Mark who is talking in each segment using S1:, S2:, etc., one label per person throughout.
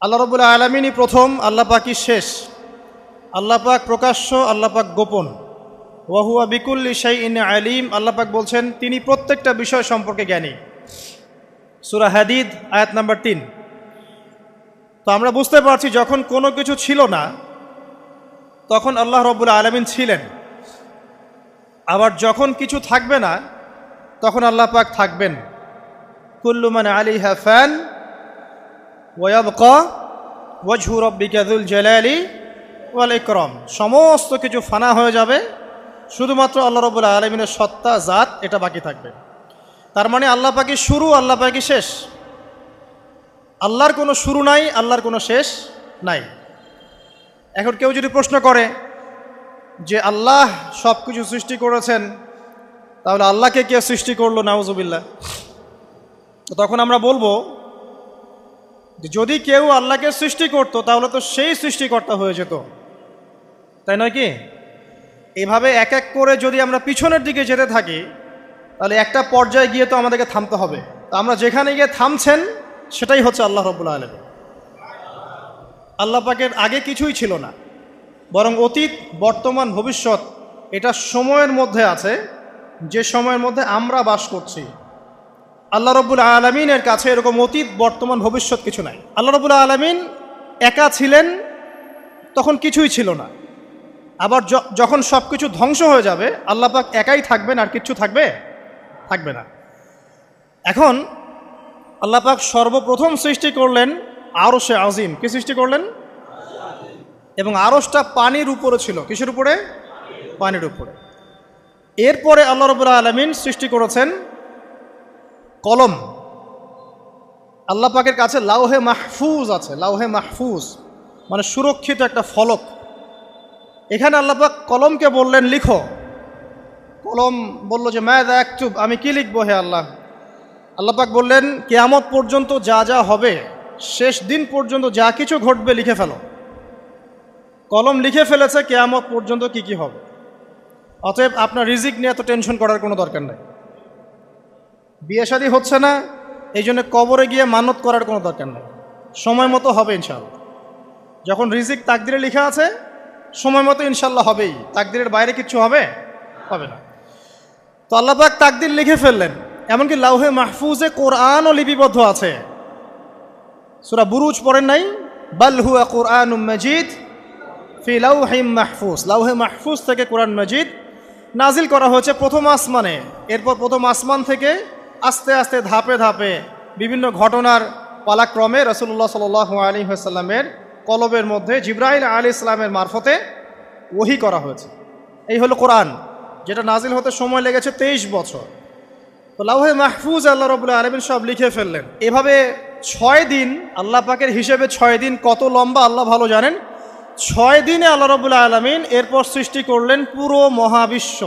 S1: আল্লাহ রাব্বুল আলামিনই প্রথম, আল্লাহ পাকই শেষ। আল্লাহ পাক প্রকাশ্য, আল্লাহ পাক গোপন। ওয়া হুয়া বিকুল্লি শাইইন আলিম। আল্লাহ পাক বলছেন তিনি প্রত্যেকটা বিষয় সম্পর্কে জ্ঞানী। সূরা হাদিদ আয়াত নাম্বার 3। তো আমরা বুঝতে পারছি যখন কোনো কিছু ছিল না তখন আল্লাহ রাব্বুল আলামিন ছিলেন, আবার যখন কিছু থাকবে না তখন আল্লাহ পাক থাকবেন। কুল্লু মান আলাইহা ফান ওয়া ইয়াবকা ওয়াজহু রাব্বিকা যুল জালালি ওয়াল ইকরাম। সমস্ত কিছু ফানা হয়ে যাবে, শুধুমাত্র আল্লাহ রাব্বুল আলামিনের সত্তা, জাত এটা বাকি থাকবে। তার মানে আল্লাহ পাকই শুরু, আল্লাহ পাকই শেষ। আল্লাহর কোনো শুরু নাই, আল্লাহর কোনো শেষ নাই। এখন কেউ যদি প্রশ্ন করে যে আল্লাহ সব কিছু সৃষ্টি করেছেন, তাহলে আল্লাহকে কে সৃষ্টি করলো? নাউজুবিল্লাহ। তো তখন আমরা বলবো যে যদি কেউ আল্লাহকে সৃষ্টি করতো তাহলে তো সেই সৃষ্টিকর্তা হয়ে যেত, তাই নয় কি? এইভাবে এক এক করে যদি আমরা পিছনের দিকে যেতে থাকি তাহলে একটা পর্যায়ে গিয়ে তো আমাদেরকে থামতে হবে। তো আমরা যেখানে গিয়ে থামছেন সেটাই হচ্ছে আল্লাহ রাব্বুল আলামিন। আল্লাহ পাকের আগে কিছুই ছিল না, বরং অতীত, বর্তমান, ভবিষ্যৎ এটা সময়ের মধ্যে আছে, যে সময়ের মধ্যে আমরা বাস করছি। আল্লাহ রাব্বুল আলামিনের কাছে এরকম অতীত, বর্তমান, ভবিষ্যৎ কিছু নাই। আল্লাহ রাব্বুল আলামিন একা ছিলেন, তখন কিছুই ছিল না। আবার যখন সব কিছু ধ্বংস হয়ে যাবে আল্লাহ পাক একাই থাকবেন, আর কিচ্ছু থাকবে না। এখন আল্লাহ পাক সর্বপ্রথম সৃষ্টি করলেন আরশে আজিম। কি সৃষ্টি করলেন? এবং আরশটা পানির উপরে ছিল। কিসের উপরে? পানির উপরে। এরপরে আল্লাহ রাব্বুল আলামিন সৃষ্টি করেছেন কলম। আল্লাহ পাকের কাছে লাউহে মাহফুজ আছে। লাউহে মাহফুজ মানে সুরক্ষিত একটা ফলক। এখানে আল্লাহ পাক কলমকে বললেন লিখো। কলম বলল যে মাযা আকতুব, আমি কি লিখবো হে আল্লাহ? আল্লাহ পাক বললেন কিয়ামত পর্যন্ত যা যা হবে, শেষ দিন পর্যন্ত যা কিছু ঘটবে লিখে ফেলো। কলম লিখে ফেলেছে কিয়ামত পর্যন্ত কি কি হবে। অতএব আপনার রিজিক নিয়ে এত টেনশন করার কোনো দরকার নেই। বিয়ে শাদী হচ্ছে না, এই জন্য কবরে গিয়ে মানত করার কোনো দরকার নেই। সময় মতো হবে ইনশাআল্লাহ। যখন রিজিক তাকদিরে লেখা আছে সময় মতো ইনশাল্লাহ হবেই। তাকদিরের বাইরে কিচ্ছু হবে না। তো আল্লাহ পাক তাকদির লিখে ফেললেন। এমনকি লাউহে মাহফুজে কোরআনও লিপিবদ্ধ আছে। সূরা বুরুজ পড়েন নাই? বাল হুয়া কুরআনুম মাজিদ ফি লাউহিম মাহফুজ। লাউহে মাহফুজ থেকে কোরআন মাজিদ নাজিল করা হয়েছে প্রথম আসমানে। এরপর প্রথম আসমান থেকে আস্তে আস্তে ধাপে ধাপে বিভিন্ন ঘটনার পালাক্রমে রাসূলুল্লাহ সাল্লাল্লাহু আলাইহি ওয়াসাল্লামের কলবের মধ্যে জিবরাইল আলাইহিস সালামের মারফতে ওহী করা হয়েছে। এই হলো কোরআন, যেটা নাজিল হতে সময় লেগেছে 23 বছর। তো লাউহে মাহফুজ আল্লাহ রাব্বুল আলামিন সব লিখে ফেললেন। এভাবে 6 দিন, আল্লাহ পাকের হিসেবে 6 দিন কত লম্বা আল্লাহ ভালো জানেন। 6 দিনে আল্লাহ রাব্বুল আলামিন এরপর সৃষ্টি করলেন পুরো মহাবিশ্ব।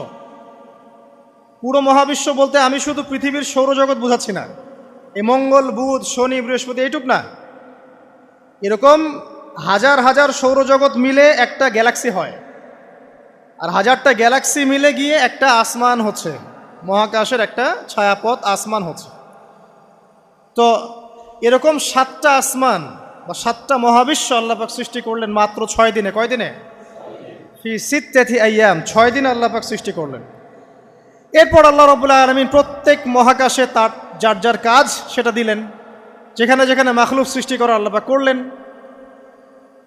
S1: পুরো মহাবিশ্ব বলতে আমি শুধু পৃথিবীর সৌরজগৎ বোঝাচ্ছি না। এই মঙ্গল, বুধ, শনি, বৃহস্পতি এইটুক না, এরকম হাজার হাজার সৌরজগৎ মিলে একটা গ্যালাক্সি হয়, আর হাজারটা গ্যালাক্সি মিলে গিয়ে একটা আসমান হচ্ছে, মহাকাশের একটা ছায়াপথ আসমান হচ্ছে। তো এরকম 7টা আসমান বা 7টা মহাবিশ্ব আল্লাহ পাক সৃষ্টি করলেন মাত্র 6 দিনে। কয় দিনে? ফি সিত্তাতি আইয়াম, 6 দিন আল্লাহ পাক সৃষ্টি করলেন। এরপর আল্লাহ রাব্বুল আলামিন প্রত্যেক মহাকাশে তার যার যার কাজ সেটা দিলেন। যেখানে যেখানে মাখলুক সৃষ্টি করা আল্লাহ পাক করলেন।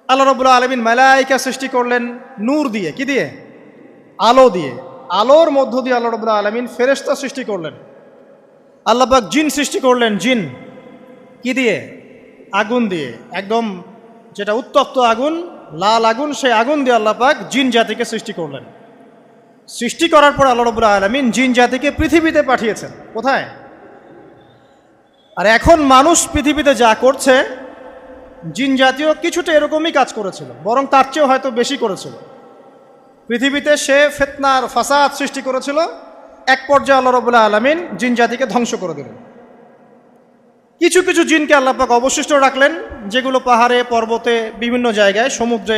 S1: আল্লাহ রাব্বুল আলামিন মালায়েকা সৃষ্টি করলেন নূর দিয়ে। কি দিয়ে? আলো দিয়ে। আলোর মধ্য দিয়ে আল্লাহ রাব্বুল আলামিন ফেরেশতা সৃষ্টি করলেন। আল্লাহ পাক জিন সৃষ্টি করলেন। জিন কি দিয়ে? আগুন দিয়ে। একদম যেটা উত্তপ্ত আগুন, লাল আগুন, সেই আগুন দিয়ে আল্লাহ পাক জিন জাতিকে সৃষ্টি করলেন। সৃষ্টি করার পর আল্লাহ রাব্বুল আলামিন জিন জাতিকে পৃথিবীতে পাঠিয়েছেন। কোথায়? আর এখন মানুষ পৃথিবীতে যা করছে, জিন জাতীয় কিছুটা এরকমই কাজ করেছিল, বরং তার চেয়েও হয়তো বেশি করেছিল। পৃথিবীতে সে ফিতনার ফাসাদ সৃষ্টি করেছিল। এক পর্যায়ে আল্লাহ রাব্বুল আলামিন জিন জাতিকে ধ্বংস করে দিলেন। কিছু কিছু জিনকে আল্লাহ পাক অবশিষ্ট রাখলেন, যেগুলো পাহাড়ে, পর্বতে, বিভিন্ন জায়গায়, সমুদ্রে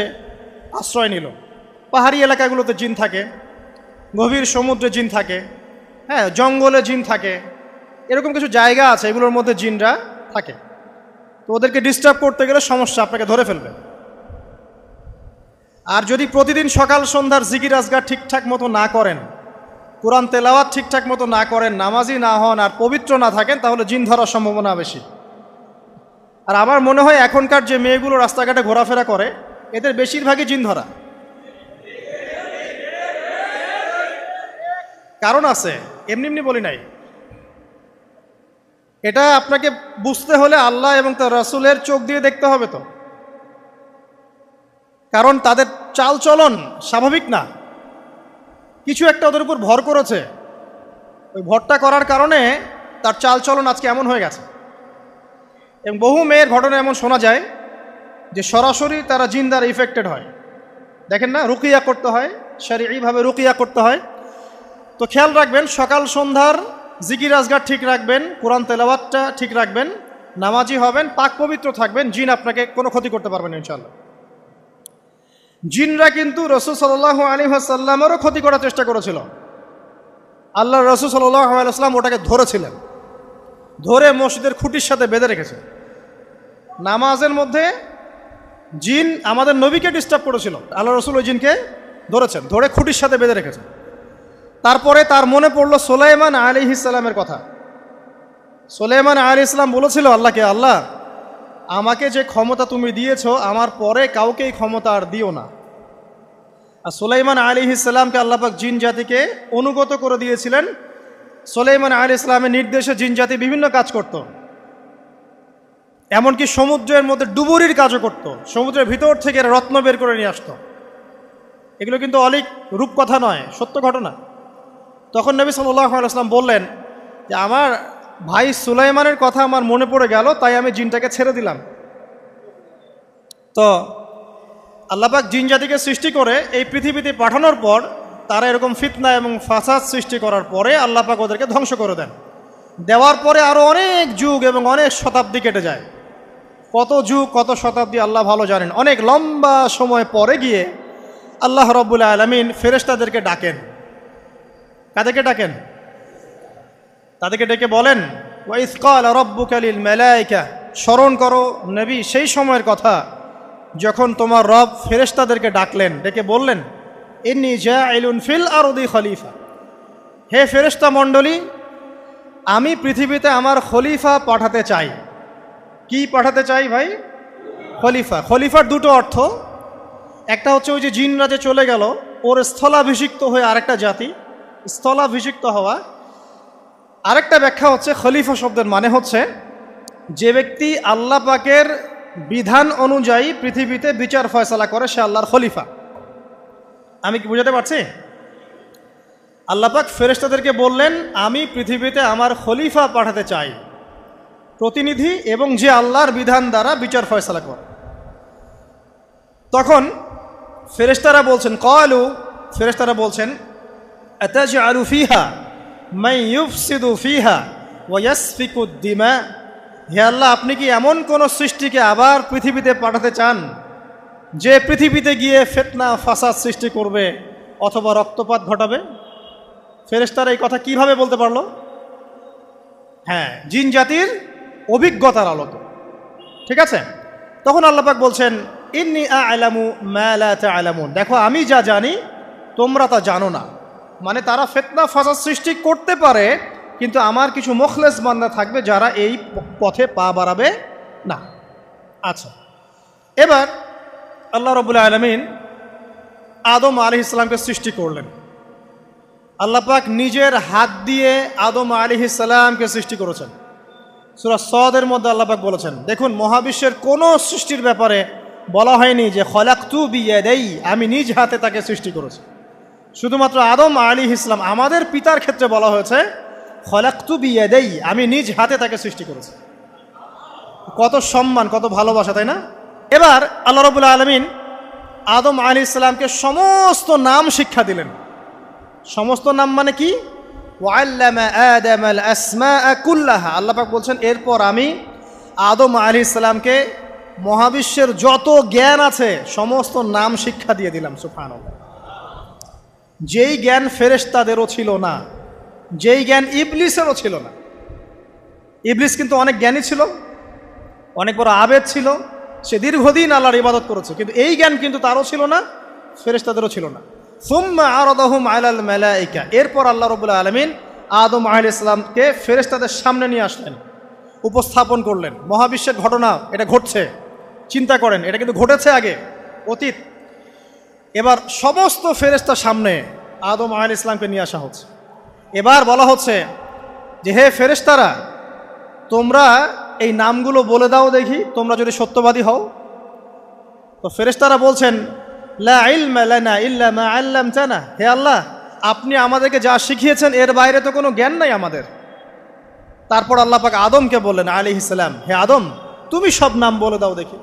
S1: আশ্রয় নিল। পাহাড়ি এলাকাগুলোতে জিন থাকে, গভীর সমুদ্রে জিন থাকে, হ্যাঁ, জঙ্গলে জিন থাকে। এরকম কিছু জায়গা আছে, এগুলোর মধ্যে জিনরা থাকে। তো ওদেরকে ডিস্টার্ব করতে গেলে সমস্যা, আপনাকে ধরে ফেলবে। আর যদি প্রতিদিন সকাল সন্ধ্যার জিকির আজগার ঠিকঠাক মতো না করেন, কোরআন তেলাওয়াত ঠিকঠাক মতো না করেন, নামাজি না হন আর পবিত্র না থাকেন, তাহলে জিন ধরার সম্ভাবনা বেশি। আর আমার মনে হয় এখনকার যে মেয়েগুলো রাস্তাঘাটে ঘোরাফেরা করে, এদের বেশিরভাগই জিন ধরা। কারণ আছে, এমনি এমনি বলি নাই। এটা আপনাকে বুঝতে হলে আল্লাহ এবং তার রাসূলের চোখ দিয়ে দেখতে হবে তো। কারণ তাদের চাল চলন স্বাভাবিক না, কিছু একটা ওদের উপর ভর করেছে। ওই ভরটা করার কারণে তার চাল চলন আজকে এমন হয়ে গেছে। এবং বহু মেয়ের ঘটনা এমন শোনা যায় যে সরাসরি তারা জিন দ্বারা ইফেক্টেড হয়। দেখেন না, রুকিয়া করতে হয়, শরীয়ীভাবে রুকিয়া করতে হয়। তো খেয়াল রাখবেন, সকাল সন্ধ্যার জিকির আজগার ঠিক রাখবেন, কোরআন তেলাওয়াতটা ঠিক রাখবেন, নামাজি হবেন, পাক পবিত্র থাকবেন, জিন আপনাকে কোনো ক্ষতি করতে পারবেন না ইনশাআল্লাহ। জিনরা কিন্তু রাসূল সাল্লাল্লাহু আলাইহি ওয়াসাল্লামেরও ক্ষতি করার চেষ্টা করেছিল। আল্লাহর রাসূল সাল্লাল্লাহু আলাইহি ওয়াসাল্লাম ওটাকে ধরেছিলেন, ধরে মসজিদের খুঁটির সাথে বেঁধে রেখেছে। নামাজের মধ্যে জিন আমাদের নবীকে ডিস্টার্ব করেছিল, আল্লাহ রাসূল ওই জিনকে ধরেছেন, ধরে খুঁটির সাথে বেঁধে রেখেছেন। তারপরে তার মনে পড়ল সুলাইমান আলাইহিস সালামের কথা। সুলাইমান আলাইহিস সালাম বলেছিল আল্লাহকে, আল্লাহ আমাকে যে ক্ষমতা তুমি দিয়েছো, আমার পরে কাউকে এই ক্ষমতা আর দিও না। আর সুলাইমান আলাইহিস সালামকে আল্লাহ পাক জিন জাতিকে অনুগত করে দিয়েছিলেন। সুলাইমান আলাইহিস সালামের নির্দেশে জিন জাতি বিভিন্ন কাজ করত, এমনকি সমুদ্রের মধ্যে ডুবুরির কাজও করত, সমুদ্রের ভিতর থেকে রত্ন বের করে নিয়ে আসতো। এগুলো কিন্তু অলিক রূপকথা নয়, সত্য ঘটনা। তখন নবী সাল্লাল্লাহু আলাইহি ওয়াসাল্লাম বললেন যে আমার ভাই সুলাইমানের কথা আমার মনে পড়ে গেল, তাই আমি জিনটাকে ছেড়ে দিলাম। তো আল্লাহ পাক জিন জাতিকে সৃষ্টি করে এই পৃথিবীতে পাঠানোর পর তারা এরকম ফিতনা এবং ফাসাদ সৃষ্টি করার পরে আল্লাহ পাক ওদেরকে ধ্বংস করে দেন। দেওয়ার পরে আরও অনেক যুগ এবং অনেক শতাব্দী কেটে যায়। কত যুগ কত শতাব্দী আল্লাহ ভালো জানেন। অনেক লম্বা সময় পরে গিয়ে আল্লাহ রাব্বুল আলামিন ফেরেশতাদেরকে ডাকেন। কাদেরকে ডাকেন? তাদেরকে ডেকে বলেন, ওয়া ইয ক্বালা রাব্বুকা লিল মালায়েকা, স্মরণ করো নবী সেই সময়ের কথা যখন তোমার রব ফেরেশতাদেরকে ডাকলেন, ডেকে বললেন, ইন্নী জাইলুন ফিল আরদি খলিফা, হে ফেরেশতা মণ্ডলী, আমি পৃথিবীতে আমার খলিফা পাঠাতে চাই। কি পাঠাতে চাই ভাই? খলিফা। খলিফার দুটো অর্থ, একটা হচ্ছে ওই যে জিনরা যে চলে গেল, ওর স্থলাভিষিক্ত হয়ে আরেকটা জাতি, স্থলাভিষিক্ত হওয়া। আরেকটা ব্যাখ্যা হচ্ছে খলিফা শব্দের মানে হচ্ছে যে ব্যক্তি আল্লাহ পাকের বিধান অনুযায়ী পৃথিবীতে বিচার ফয়সালা করে, সে আল্লাহর খলিফা। আমি কি বুঝাতে পারছি? আল্লাহ পাক ফেরেশতাদেরকে বললেন, আমি পৃথিবীতে আমার খলিফা পাঠাতে চাই, প্রতিনিধি, এবং যে আল্লাহর বিধান দ্বারা বিচার ফয়সালা করে। তখন ফেরেশতারা বলছেন, ক্বালু, ফেরেশতারা বলছেন, আতাজআলু ফিহা মান ইউফসিদু ফিহা ওয়া ইয়াসফিকুদ দিমা, হে আল্লাহ, আপনি কি এমন কোন সৃষ্টিকে আবার পৃথিবীতে পাঠাতে চান যে পৃথিবীতে গিয়ে ফিতনা ফাসাদ সৃষ্টি করবে অথবা রক্তপাত ঘটাবে? ফেরেশতারা এই কথা কিভাবে বলতে পারলো? হ্যাঁ, জিন জাতির অভিজ্ঞতার আলোতে। ঠিক আছে? তখন আল্লাহ পাক বলছেন, ইন্নী আ'লামু মা লা তা'লামুন, দেখো আমি যা জানি তোমরা তা জানো না। মানে তারা ফিতনা ফাসাদ সৃষ্টি করতে পারে, কিন্তু আমার কিছু মুখলেস বান্দা থাকবে যারা এই পথে পা বাড়াবে না। আচ্ছা, এবার আল্লাহ রাব্বুল আলামিন আদম আলাইহিস সালামকে সৃষ্টি করলেন। আল্লাহ পাক নিজের হাত দিয়ে আদম আলাইহিস সালামকে সৃষ্টি করেছেন। সূরা সদের মধ্যে আল্লাহ পাক বলেছেন, দেখুন, মহাবিশ্বের কোনো সৃষ্টির ব্যাপারে বলা হয়নি যে খলাকতু বিয়াদাই, আমি নিজ হাতে তাকে সৃষ্টি করেছি। শুধুমাত্র আদম আলাইহিস সালাম, আমাদের পিতার ক্ষেত্রে বলা হয়েছে খলাকতু বিয়াদাই, আমি নিজ হাতে তাকে সৃষ্টি করেছি। কত সম্মান, কত ভালোবাসা, তাই না? এবার আল্লাহ রাব্বুল আলামিন আদম আলাইহিস সালামকে সমস্ত নাম শিক্ষা দিলেন। সমস্ত নাম মানে কি? ওয়াল্লামা আদামাল আসমাআ কুল্লাহা, আল্লাহ পাক বলছেন, এরপর আমি আদম আলাইহিস সালামকে মহাবিশ্বের যত জ্ঞান আছে সমস্ত নাম শিক্ষা দিয়ে দিলাম। সুবহানাল্লাহ। যেই জ্ঞান ফেরেশতাদেরও ছিল না, যেই জ্ঞান ইবলিসেরও ছিল না। ইবলিস কিন্তু অনেক জ্ঞানী ছিল, অনেক বড় আবেদ ছিল, সে দীর্ঘদিন আল্লাহর ইবাদত করেছে, কিন্তু এই জ্ঞান কিন্তু তারও ছিল না, ফেরেশতাদেরও ছিল না। সুম্মা আরাদাহুম আলাল মালাইকা, এরপর আল্লাহ রাব্বুল আলামিন আদম আলাইহিস সালামকে ফেরেশতাদের সামনে নিয়ে আসলেন, উপস্থাপন করলেন। মহাবিশ্বের ঘটনা, এটা ঘটছে, চিন্তা করেন, এটা কিন্তু ঘটেছে আগে, অতীত। এবার সমস্ত ফেরেশতার সামনে আদম আলাইহিস সালামকে নিয়ে আসা হচ্ছে। এবার বলা হচ্ছে যে, হে ফেরেশতারা, তোমরা এই নামগুলো বলে দাও দেখি, তোমরা যদি সত্যবাদী হও। তো ফেরেশতারা বলছেন, লা ইলমা লানা ইল্লা মা আল্লামতানা, হে আল্লাহ, আপনি আমাদেরকে যা শিখিয়েছেন এর বাইরে তো কোনো জ্ঞান নাই আমাদের। তারপর আল্লাহ পাক আদমকে বললেন আলাইহিস সালাম, হে আদম, তুমি সব নাম বলে দাও দেখি।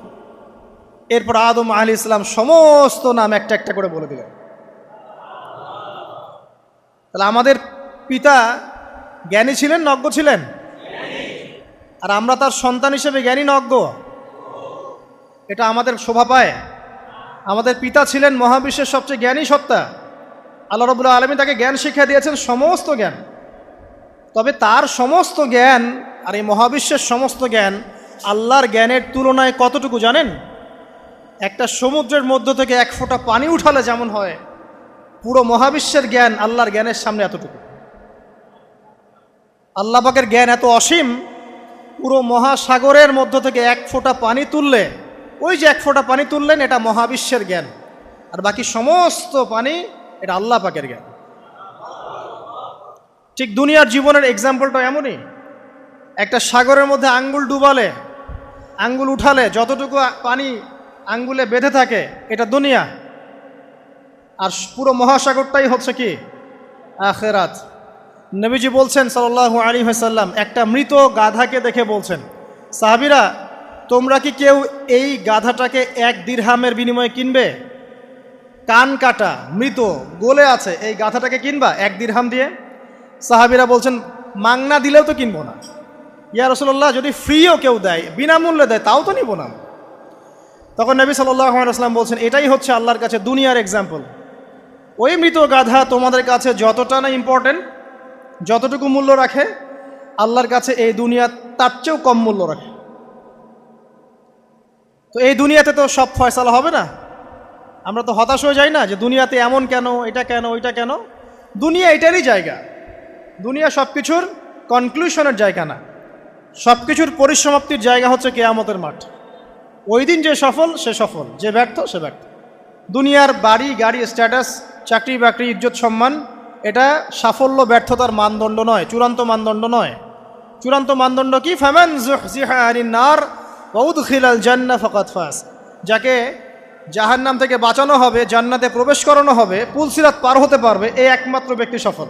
S1: এরপর আদম আলাইহিস সালাম সমস্ত নাম একটা একটা করে বলে দিলেন। তাহলে আমাদের পিতা জ্ঞানী ছিলেন, নজ্ঞ ছিলেন? আর আমরা তার সন্তান হিসেবে জ্ঞানী না অজ্ঞ? এটা আমাদের শোভা পায়। আমাদের পিতা ছিলেন মহাবিশ্বের সবচেয়ে জ্ঞানী সত্তা। আল্লাহ রাব্বুল আলামিন তাকে জ্ঞান শিক্ষা দিয়েছেন, সমস্ত জ্ঞান। তবে তার সমস্ত জ্ঞান আর এই মহাবিশ্বের সমস্ত জ্ঞান আল্লাহর জ্ঞানের তুলনায় কতটুকু জানেন? একটা সমুদ্রের মধ্য থেকে এক ফোঁটা পানি উঠালে যেমন হয়, পুরো মহাবিশ্বের জ্ঞান আল্লাহর জ্ঞানের সামনে এতটুকু। আল্লাহ পাকের জ্ঞান এত অসীম, পুরো মহাসাগরের মধ্য থেকে এক ফোঁটা পানি তুললে, ওই যে এক ফোঁটা পানি তুললেন, এটা মহাবিশ্বের জ্ঞান। আর বাকি সমস্ত পানি এটা আল্লাহ পাকের জ্ঞান। ঠিক দুনিয়ার জীবনের এক্সাম্পলটা এমনই। একটা সাগরের মধ্যে আঙ্গুল ডুবালে, আঙ্গুল উঠালে যতটুকু পানি আঙ্গুলে বেঁধে থাকে, এটা দুনিয়া। আর পুরো মহাসাগরটাই হচ্ছে কি? আখিরাত। নবীজি বলছেন সাল্লাল্লাহু আলাইহি ওয়াসাল্লাম, একটা মৃত গাধাকে দেখে বলছেন, সাহাবীরা, তোমরা কি কেউ এই গাধাটাকে 1 দিরহামের বিনিময়ে কিনবে? কান কাটা, মৃত, গলে আছে, এই গাধাটাকে কিনবা 1 দিরহাম দিয়ে? সাহাবীরা বলছেন, মাংনা দিলেও তো কিনবো না। ইয়া রাসূলুল্লাহ, যদি ফ্রিও কেউ দেয়, বিনামূল্যে দেয়, তাও তো নিব না। তখন নবী সাল্লাল্লাহু আলাইহি ওয়াসাল্লাম বলছেন, এটাই হচ্ছে আল্লাহর কাছে দুনিয়ার এক্সাম্পল। ওই মৃত গাধা তোমাদের কাছে যতটা না ইম্পর্টেন্ট, যতটুকু মূল্য রাখে, আল্লাহর কাছে এই দুনিয়া তার চেয়েও কম মূল্য রাখে। তো এই দুনিয়াতে তো সব ফয়সালা হবে না। আমরা তো হতাশ হয়ে যাই না যে দুনিয়াতে এমন কেন, এটা কেন, ওইটা কেন। দুনিয়া এটারই জায়গা। দুনিয়া সব কিছুর কনক্লুশনের জায়গা না, সব কিছুর পরিসমাপ্তির জায়গা হচ্ছে কিয়ামতের মাঠ। ওই দিন যে সফল সে সফল, যে ব্যর্থ সে ব্যর্থ। দুনিয়ার বাড়ি গাড়ি, স্ট্যাটাস, চাকরি বাকরি, ইজ্জত সম্মান, এটা সাফল্য ব্যর্থতার মানদণ্ড নয়, চূড়ান্ত মানদণ্ড নয়। চূড়ান্ত মানদণ্ড কি? ফামান যুহজিহা আনিন নার ওয়া উদখিলাল জান্নাহ ফাকাদ ফাজ। যাকে জাহান্নাম থেকে বাঁচানো হবে, জান্নাতে প্রবেশ করানো হবে, পুলসিরাত পার হতে পারবে, এই একমাত্র ব্যক্তি সফল।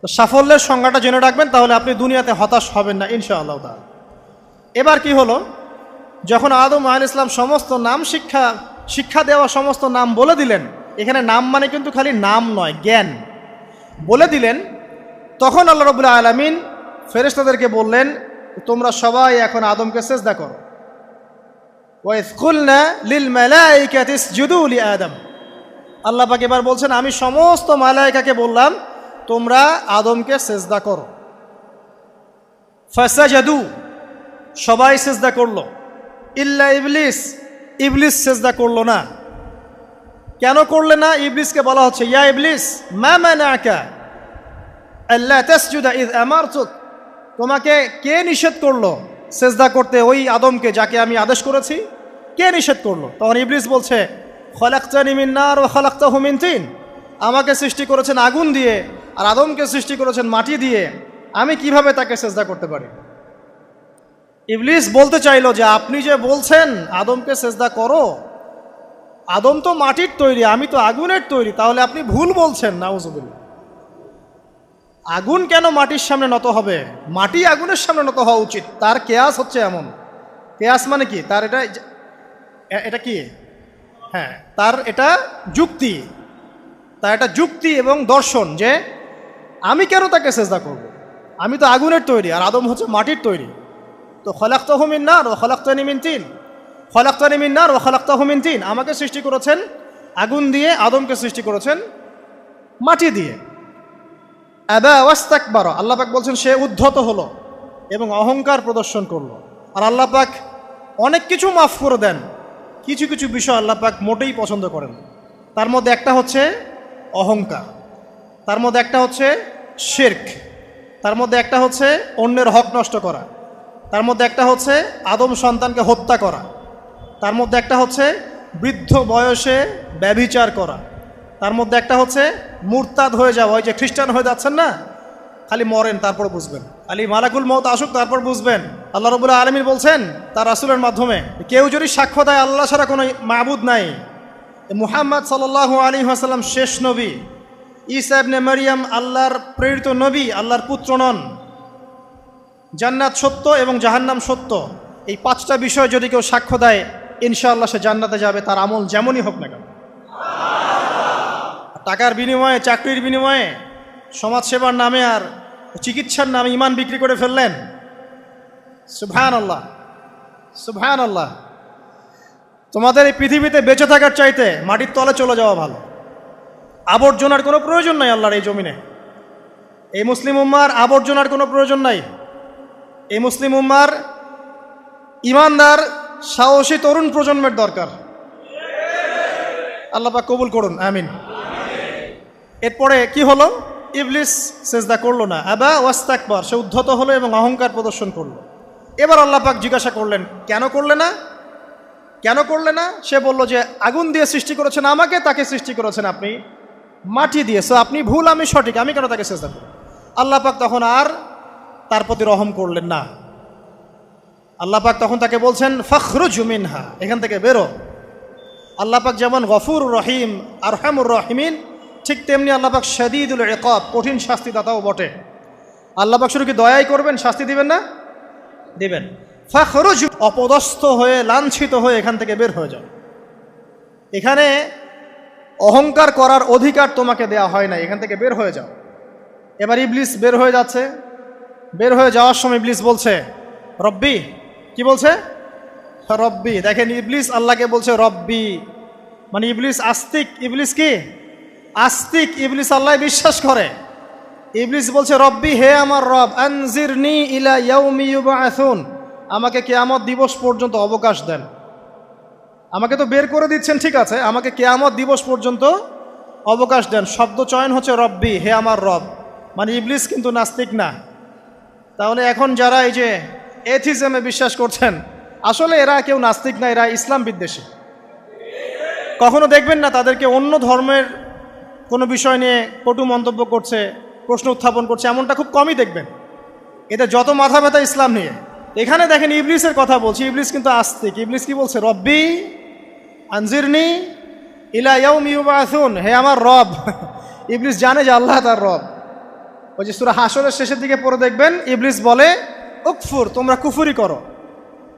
S1: তো সাফল্যের সংজ্ঞাটা জেনে রাখবেন, তাহলে আপনি দুনিয়াতে হতাশ হবেন না ইনশাআল্লাহ তাআলা। এবার কি হলো, যখন আদম আলাইহিস সালাম সমস্ত নাম শিক্ষা দেওয়া সমস্ত নাম বলে দিলেন, এখানে নাম মানে কিন্তু খালি নাম নয়, জ্ঞান বলে দিলেন, তখন আল্লাহ রাব্বুল আলামিন ফেরেশতাদেরকে বললেন, তোমরা সবাই এখন আদমকে সিজদা করো। ওয়া ইয কুলনা লিল মালাইকাতি ইসজুদু লি আদম। আল্লাহ পাক এবার বলছেন, আমি সমস্ত মালায়েকাকে বললাম তোমরা আদমকে সিজদা করো। ফাসাজাদু, সবাই সিজদা করলো, ইল্লা ইবলিস, ইবলিস সিজদা করলো না। কেন করলে না? ইবলিসকে বলা হচ্ছে, ইয়া ইবলিস মা মানাকা আল্লা তাসজুদা ইয আমারতুক, তোমাকে কে নিষেধ করলো সিজদা করতে ওই আদমকে যাকে আমি আদেশ করেছি? কে নিষেধ করলো? তখন ইবলিস বলছে, খলাকতানি মিন নার ওয়া খলাকতাহু মিন তিন, আমাকে সৃষ্টি করেছেন আগুন দিয়ে আর আদমকে সৃষ্টি করেছেন মাটি দিয়ে, আমি কিভাবে তাকে সিজদা করতে পারি? ইবলিস বলতে চাইলো যে আপনি যে বলছেন আদমকে সিজদা করো, আদম তো মাটির তৈরি, আমি তো আগুনের তৈরি, তাহলে আপনি ভুল বলছেন। নাউজুবিল্লাহ। আগুন কেন মাটির সামনে নত হবে? মাটি আগুনের সামনে নত হওয়া উচিত। তার কেয়াস হচ্ছে এমন। কেয়াস মানে কি? তার এটা কি? হ্যাঁ, তার এটা যুক্তি, তার এটা যুক্তি এবং দর্শন যে আমি কেন তাকে সিজদা করব? আমি তো আগুনের তৈরি আর আদম হচ্ছে মাটির তৈরি। তো খলাকতাহু মিন নার ওয়া খলাকতানি মিন তিন, খলাকতানি মিন নার ওয়া খলাকতাহু মিন তিন, আমাকে সৃষ্টি করেছেন আগুন দিয়ে, আদমকে সৃষ্টি করেছেন মাটি দিয়ে। আবা ওয়াস্তাকবারা, আল্লাহ পাক বলছেন সে উদ্ধত হলো এবং অহংকার প্রদর্শন করলো। আর আল্লাহ পাক অনেক কিছু মাফ করে দেন, কিছু কিছু বিষয় আল্লাহ পাক মোটেই পছন্দ করেন। তার মধ্যে একটা হচ্ছে অহংকার, তার মধ্যে একটা হচ্ছে শিরক, তার মধ্যে একটা হচ্ছে অন্যের হক নষ্ট করা, তার মধ্যে একটা হচ্ছে আদম সন্তানকে হত্যা করা, তার মধ্যে একটা হচ্ছে বৃদ্ধ বয়সে ব্যভিচার করা, তার মধ্যে একটা হচ্ছে মুরতাদ হয়ে যাওয়া। ওই যে খ্রিস্টান হয়ে যাচ্ছেন না, খালি মরেন তারপর বুঝবেন, খালি মালাকুল মউত আসুক তারপর বুঝবেন। আল্লাহ রাব্বুল আলামিন বলছেন তার রাসূলের মাধ্যমে, কেউ যদি সাক্ষ্য দেয় আল্লাহ ছাড়া কোনো মাবুদ নাই, মুহাম্মদ সাল্লাল্লাহু আলাইহি ওয়াসাল্লাম শেষ নবী, ঈসা ইবনে মারইয়াম আল্লাহর প্রেরিত নবী, আল্লাহর পুত্র নন, জান্নাত সত্য এবং জাহান্নাম সত্য, এই পাঁচটা বিষয় যদি কেউ সাক্ষ্য দেয় ইনশাআল্লাহ সে জান্নাতে যাবে, তার আমল যেমনই হোক না কেন। টাকার বিনিময়ে, চাকরির বিনিময়ে, সমাজসেবার নামে আর চিকিৎসার নামে ইমান বিক্রি করে ফেললেন, সুবহানাল্লাহ সুবহানাল্লাহ। তোমাদের এই পৃথিবীতে বেঁচে থাকার চাইতে মাটির তলে চলে যাওয়া ভালো। আবর্জনার কোনো প্রয়োজন নাই আল্লাহর এই জমিনে। এই মুসলিম উম্মার আবর্জনার কোনো প্রয়োজন নাই। এই মুসলিম উম্মার ইমানদার সাহসী তরুণ প্রজন্মের দরকার। আল্লাহ পাক কবুল করুন, আমিন। এরপরে কি হলো? ইবলিস সেজদা করলো না, আবা ওয়াস্তাকবার, সে উদ্ধত হলো এবং অহংকার প্রদর্শন করলো। এবার আল্লাহ পাক জিজ্ঞাসা করলেন, কেন করলে না, কেন করলে না? সে বলল যে আগুন দিয়ে সৃষ্টি করেছেন আমাকে, তাকে সৃষ্টি করেছেন আপনি মাটি দিয়ে, সো আপনি ভুল আমি সঠিক, আমি কেন তাকে সেজদা করব? আল্লাহ পাক তখন আর তার প্রতি রহম করলেন না। আল্লাহ পাক তখন তাকে বলছেন ফখরুজ মিনহা, এখান থেকে বেরো। আল্লাহ পাক যেমন গফুর রহিম আরহামুর রহিমিন, ঠিক তেমনি আল্লাহ পাক শাদীদুল ইকাব, কঠিন শাস্তিদাতাও বটে। আল্লাহ পাক শুধু কি দয়াই করবেন, শাস্তি দিবেন না? দিবেন। ফখরুজ, অপদস্থ হয়ে লাঞ্ছিত হয়ে এখান থেকে বের হয়ে যাও। এখানে অহংকার করার অধিকার তোমাকে দেয়া হয় না, এখান থেকে বের হয়ে যাও। এবার ইবলিস বের হয়ে যাচ্ছে। বের হয়ে যাওয়ার সময় ইবলিস বলছে রব্বি, কি বলছে? রব্বি। দেখেন ইবলিস আল্লাহকে বলছে রব্বি, মানে ইবলিস আস্তিক। ইবলিস কি আস্তিক? ইবলিস আল্লাহ বিশ্বাস করে। ইবলিস বলছে রব্বি, হে আমার রব, আনজিরনি ইলা ইয়াউমি ইউবআসুন, আমাকে কিয়ামত দিবস পর্যন্ত অবকাশ দেন। আমাকে তো বের করে দিচ্ছেন, ঠিক আছে, আমাকে কিয়ামত দিবস পর্যন্ত অবকাশ দেন। শব্দ চয়ন হচ্ছে রব্বি, হে আমার রব, মানে ইবলিস কিন্তু নাস্তিক না। তাহলে এখন যারা এই যে এথিজমে বিশ্বাস করছেন, আসলে এরা কেউ নাস্তিক না, এরা ইসলাম বিদ্বেষী। কখনো দেখবেন না তাদেরকে অন্য ধর্মের কোনো বিষয় নিয়ে কটু মন্তব্য করছে, প্রশ্ন উত্থাপন করছে, এমনটা খুব কমই দেখবেন। এদের যত মাথা ব্যথা ইসলাম নিয়ে। এখানে দেখেন ইবলিসের কথা বলছি, ইবলিস কিন্তু আস্তিক। ইবলিস কি বলছে? রব্বি আনজিরনি ইলা ইয়াউমি ইউবআসুন, হে আমার রব। ইবলিস জানে যে আল্লাহ তার রব। ওই যে সূরা হাশরের শেষের দিকে পড়ে দেখবেন ইবলিস বলে উকফুর, তোমরা কুফরি করো।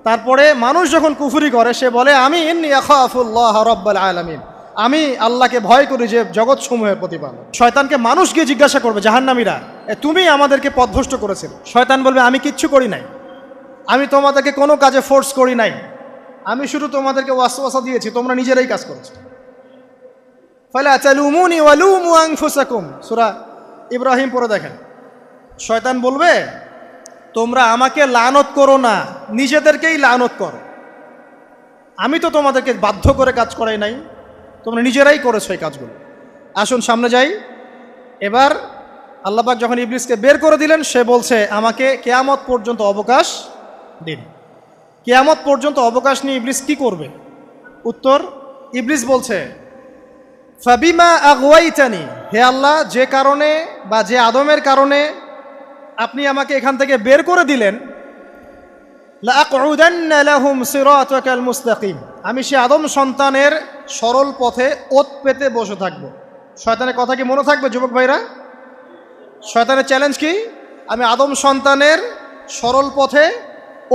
S1: তারপরে মানুষ যখন কুফরি করে সে বলে আমি ইন্নী আখাফুল্লাহ রাব্বাল আলামিন, আমি আল্লাহকে ভয় করি যে জগৎ সমূহের প্রতিপালক। শয়তানকে মানুষ গিয়ে জিজ্ঞাসা করবে, জাহান্নামীরা, তুমি আমাদেরকে পথভ্রষ্ট করেছিলে। শয়তান বলবে আমি কিচ্ছু করি নাই, আমি তোমাদেরকে কোনো কাজে ফোর্স করি নাই, আমি শুধু তোমাদেরকে ওয়াসওয়াসা দিয়েছি, তোমরা নিজেরাই কাজ করেছো। ফালা তালুমুনি ওয়ালুমু আনফুসাকুম, সূরা ইব্রাহিম পড়ে দেখেন। শয়তান বলবে তোমরা আমাকে লানত করো না, নিজেদেরকেই লানত করো, আমি তো তোমাদেরকে বাধ্য করে কাজ করাই নাই, তোমরা নিজেরাই করেছো এই কাজগুলো। আসুন সামনে যাই। এবার আল্লাহ পাক যখন ইবলিসকে বের করে দিলেন, সে বলছে আমাকে কিয়ামত পর্যন্ত অবকাশ দিন। কিয়ামত পর্যন্ত অবকাশ নিয়ে ইবলিস কি করবে? উত্তর, ইবলিস বলছে ফাবিমা আগওয়াইতানি, হে আল্লাহ, যে কারণে বা যে আদমের কারণে আপনি আমাকে এখান থেকে বের করে দিলেন, লাআকউদান্না লাহুম সিরাতাকাল মুস্তাকিম, আমি সে আদম সন্তানের সরল পথে ওত পেতে বসে থাকব। শয়তানের কথা কি মনে থাকবে যুবক ভাইরা? শয়তানের চ্যালেঞ্জ কি? আমি আদম সন্তানের সরল পথে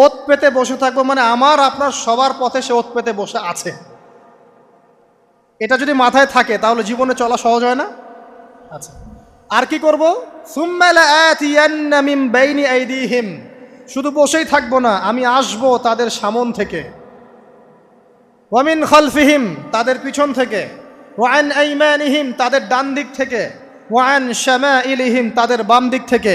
S1: ওত পেতে বসে থাকবো, মানে আমার আপনার সবার পথে সে ওত পেতে বসে আছে। এটা যদি মাথায় থাকে তাহলে জীবনে চলা সহজ হয় না? আচ্ছা, আর কি করব? সুম্মা লাআতিয়ান্না মিন বাইনি আইদিহিম, শুধু বসেই থাকবো না, আমি আসবো তাদের সামন থেকে, ওয়া মিন খালফিহিম, তাদের পিছন থেকে, ওয়া আন আইমানিহিম, তাদের ডান দিক থেকে, ওয়া আন শামাইলিহিম, তাদের বাম দিক থেকে,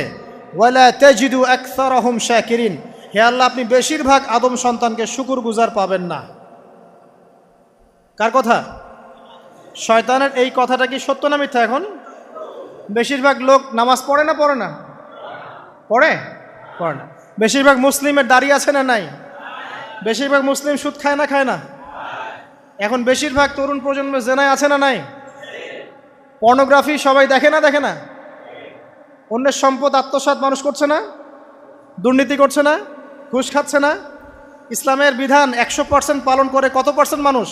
S1: ওয়ালা তাজিদু আকসারাহুম শাকিরিন, হে আল্লাহ, আপনি বেশিরভাগ আদম সন্তানকে শুকরগুজার পাবেন না। কার কথা? শয়তানের। এই কথাটা কি সত্য না মিথ্যা? এখন বেশিরভাগ লোক নামাজ পড়ে না পড়ে না? পড়ে পড়ে না। বেশিরভাগ মুসলিমের দাড়ি আছে না নাই? বেশিরভাগ মুসলিম সুদ খায় না খায় না? এখন বেশিরভাগ তরুণ প্রজন্মের জেনায় আছে না নাই? পর্নোগ্রাফি সবাই দেখে না দেখে না? অন্যের সম্পদ আত্মসাৎ মানুষ করছে না? দুর্নীতি করছে না? ঘুষ খাচ্ছে না? ইসলামের বিধান 100% পালন করে কত পার্সেন্ট মানুষ?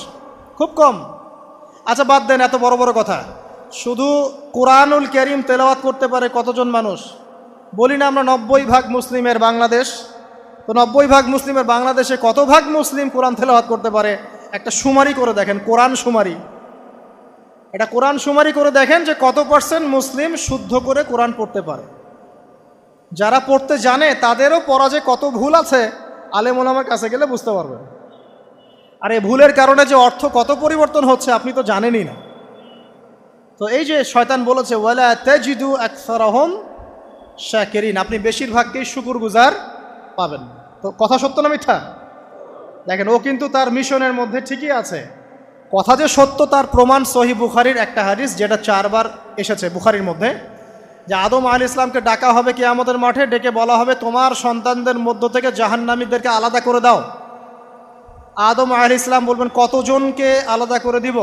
S1: খুব কম। আচ্ছা বাদ দেন এত বড় বড় কথা, শুধু কোরআনুল কারীম তেলাওয়াত করতে পারে কতজন মানুষ? বলি না আমরা 90% মুসলিমের বাংলাদেশ, তো 90% মুসলিমের বাংলাদেশে কত ভাগ মুসলিম কোরআন তেলাওয়াত করতে পারে? একটা শুমারি করে দেখেন, কোরআন শুমারি। এটা কোরআন শুমারি করে দেখেন যে কত পার্সেন্ট মুসলিম শুদ্ধ করে কোরআন পড়তে পারে। যারা পড়তে জানে তাদেরও পড়া যে কত ভুল আছে, আলেম ওলামার কাছে গেলে বুঝতে পারবেন। আর এই ভুলের কারণে যে অর্থ কত পরিবর্তন হচ্ছে আপনি তো জানেনই না। তো এই যে শয়তান বলেছে ওয়ালা তাজিদু আকসারাহুম শাকিরিন, আপনি বেশিরভাগকেই শুকরগুজার পাবেন। তো কথা সত্য না মিথ্যা? দেখেন, ও কিন্তু তার মিশনের মধ্যে ঠিকই আছে। কথা যে সত্য তার প্রমাণ সহিহ বুখারীর একটা হাদিস, যেটা 4 বার এসেছে বুখারীর মধ্যে, যে আদম আলাইহিস সালামকে ডাকা হবে কিয়ামতের মাঠে, ডেকে বলা হবে তোমার সন্তানদের মধ্য থেকে জাহান্নামীদেরকে আলাদা করে দাও। আদম আলাইহিস সালাম বলবেন কতজনকে আলাদা করে দিব?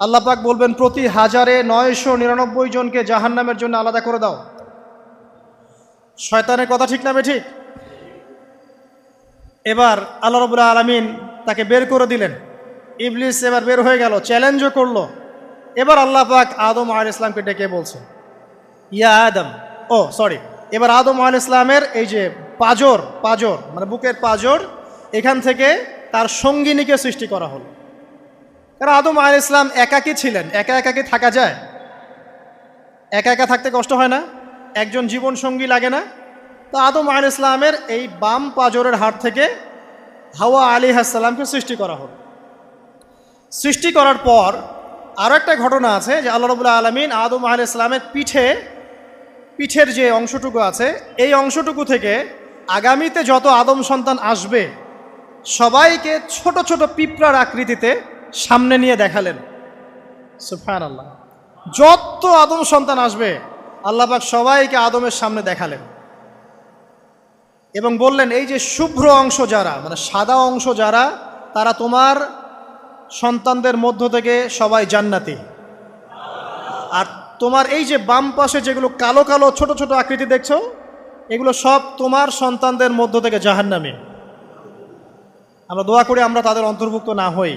S1: আল্লাহ পাক বলবেন প্রতি 1099 জনকে জাহান্নামের জন্য আলাদা করে দাও। শয়তানের কথা ঠিক না বেঠিক? এবার আল্লাহ রাব্বুল আলামিন তাকে বের করে দিলেন। ইবলিস এবার বের হয়ে গেল, চ্যালেঞ্জও করলো। এবার আল্লাহ পাক আদম আলাইহিস সালামকে ডেকে বলছে ইয়া আদম, এবার আদম আলাইহিস সালামের এই যে পাজর মানে বুকের পাজর, এখান থেকে তার সঙ্গিনীকে সৃষ্টি করা হলো। কারণ আদম আলাইহিস সালাম একাকী ছিলেন, একা কি থাকা যায়? একা থাকতে কষ্ট হয় না? একজন জীবন সঙ্গী লাগে না? তো আদম আলাইহিস সালামের এই বাম পাজরের হাড় থেকে হাওয়া আলাইহিস সালামকে সৃষ্টি করা হলো। সৃষ্টি করার পর আরও একটা ঘটনা আছে যে আল্লাহ রাব্বুল আলামিন আদম আলাইহিস সালামের পিঠের যে অংশটুকু আছে, এই অংশটুকু থেকে আগামীতে যত আদম সন্তান আসবে সবাইকে ছোট ছোট পিঁপড়ার আকৃতিতে সামনে নিয়ে দেখালেন। সুবহানাল্লাহ। যত আদম সন্তান আসবে আল্লাহ পাক সবাইকে আদমের সামনে দেখালেন এবং বললেন এই যে শুভ্র অংশ যারা, মানে সাদা অংশ যারা, তারা তোমার সন্তানদের মধ্য থেকে সবাই জান্নাতি। আর তোমার এই যে বাম পাশে যেগুলো কালো কালো ছোট ছোট আকৃতি দেখছো, এগুলো সব তোমার সন্তানদের মধ্য থেকে জাহান্নামী। আমরা দোয়া করি আমরা তাদের অন্তর্ভুক্ত না হই।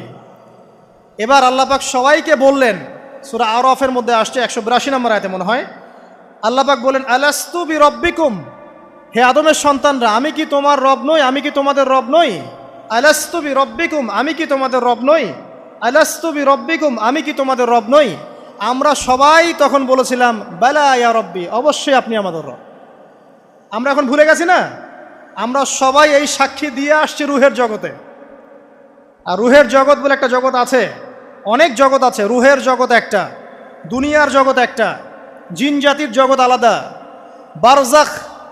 S1: এবার আল্লাহ পাক সবাইকে বললেন, সূরা আরাফের মধ্যে আসছে 182 নম্বর আয়াতে মনে হয়, আল্লাহ পাক বলেন আলাস্তু বিরব্বিকুম, হে আদমের সন্তানরা আমি কি তোমার রব নই? আমি কি তোমাদের রব নই? আলাস্তু বিরব্বিকুম, আমি কি তোমাদের রব নই? আলাস্তু বিরব্বিকুম, আমি কি তোমাদের রব নই? আমরা সবাই তখন বলেছিলাম বালা ইয়া রব্বি, অবশ্যই আপনি আমাদের রব। আমরা এখন ভুলে গেছি না? আমরা সবাই এই সাক্ষী দিয়ে আসছি রুহের জগতে। আর রুহের জগৎ বলে একটা জগৎ আছে, অনেক জগৎ আছে। রুহের জগৎ একটা, দুনিয়ার জগৎ একটা, জিন জাতির জগৎ আলাদা, বারজাখ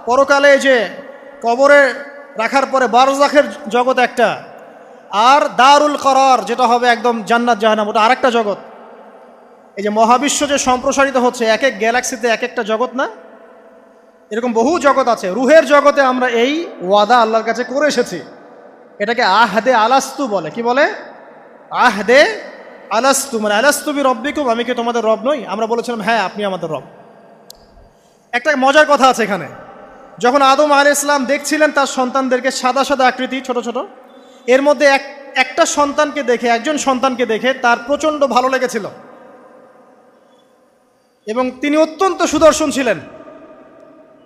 S1: পরকালে যে কবরে রাখার পরে বারজাখের জগৎ একটা, আর দারুল করার যেটা হবে একদম জান্নাত জাহান্নাম, ওটা আরেকটা জগৎ। এই যে মহাবিশ্ব যে সম্প্রসারিত হচ্ছে, এক এক গ্যালাক্সিতে এক একটা জগৎ না, এরকম বহু জগৎ আছে। রুহের জগতে আমরা এই ওয়াদা আল্লাহর কাছে করে এসেছি, এটাকে আহদে আলাস্তু বলে। কি বলে? আহদে আলাস্তু, মানে আলাস্তু বি রব্বিকুম, আমি কি তোমাদের রব নই? আমরা বলেছিলাম হ্যাঁ আপনি আমাদের রব। একটা মজার কথা আছে এখানে, যখন আদম আলাইহিস সালাম দেখছিলেন তার সন্তানদেরকে সাদা সাদা আকৃতি ছোট ছোট, এর মধ্যে একটা সন্তানকে দেখে, একজন সন্তানকে দেখে তার প্রচণ্ড ভালো লেগেছিল এবং তিনি অত্যন্ত সুদর্শন ছিলেন।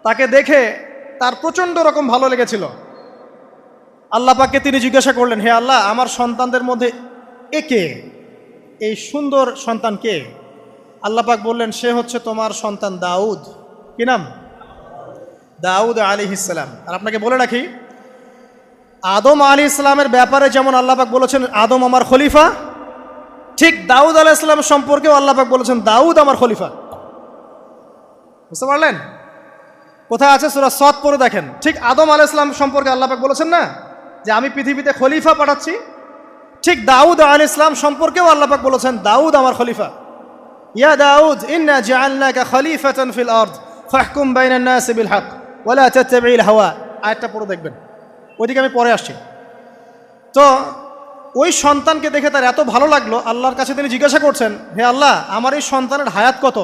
S1: তাকে দেখে তার প্রচণ্ড রকম ভালো লেগেছিল। আল্লাহ পাককে তিনি জিজ্ঞাসা করলেন, হে আল্লাহ, আমার সন্তানদের মধ্যে একে, এই সুন্দর সন্তান কে? আল্লাহ পাক বললেন সে হচ্ছে তোমার সন্তান দাউদ। কি নাম? দাউদ আলাইহিস সালাম। আর আপনাকে বলে রাখি, আদম আলাইহিস সালামের ব্যাপারে যেমন আল্লাহ পাক বলেছেন আদম আমার খলিফা, ঠিক দাউদ আলাইহিস সালাম সম্পর্কেও আল্লাহ পাক বলেছেন দাউদ আমার খলিফা। বুঝতে পারলেন? কোথায় আছে? সূরা সদ পড়ে দেখেন। ঠিক আদম আলাইহিস সালাম সম্পর্কে আল্লাহ পাক বলেছেন না যে আমি পৃথিবীতে খলিফা পাঠাচ্ছি, ঠিক দাউদ আলাইহিস সালাম সম্পর্কেও আল্লাহ পাক বলেছেন দাউদ আমার খলিফা। ইয়া দাউদ ইন্না জাআলনাকা খলিফাতান ফিল আরদ ফাহকুম বাইনান নাসি বিল হক ওয়া লা তাত্তাবিল হাওয়া। আয়াতটা পড়ে দেখবেন, ওইদিকে আমি পরে আসছি। তো ওই সন্তানকে দেখে তার এত ভালো লাগলো, আল্লাহর কাছে তিনি জিজ্ঞাসা করছেন, হে আল্লাহ আমার এই সন্তানের হায়াত কত?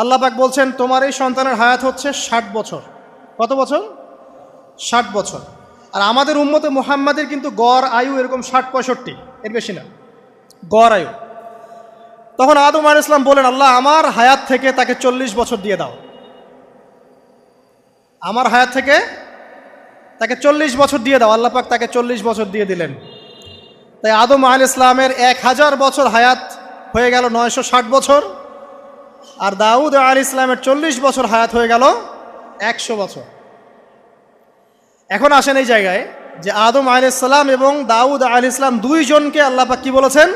S1: আল্লাহ পাক বলছেন তোমার এই সন্তানের হায়াত হচ্ছে 60 বছর। কত বছর? 60 বছর। আর আমাদের উম্মতে মুহাম্মাদের কিন্তু গড় আয়ু এরকম 60-65, এর বেশি না গড় আয়ু। তখন আদম আলাইহিস সালাম বলেন, আল্লাহ আমার হায়াত থেকে তাকে 40 বছর দিয়ে দাও, আমার হায়াত থেকে তাকে 40 বছর দিয়ে দাও। আল্লাহ পাক তাকে 40 বছর দিয়ে দিলেন। তাই আদম আলাইহিস সালামের 1000 বছর হায়াত হয়ে গেল 960 বছর, আর দাউদ আলাইহিস সালামের 40 বছর হায়াত হয়ে গেল 100 বছর। এখন আসেন এই জায়গায় যে আদম আলাইহিস সালাম এবং দাউদ আলাইহিস সালাম দুইজনকে আল্লাহ পাক কি বলেছেন?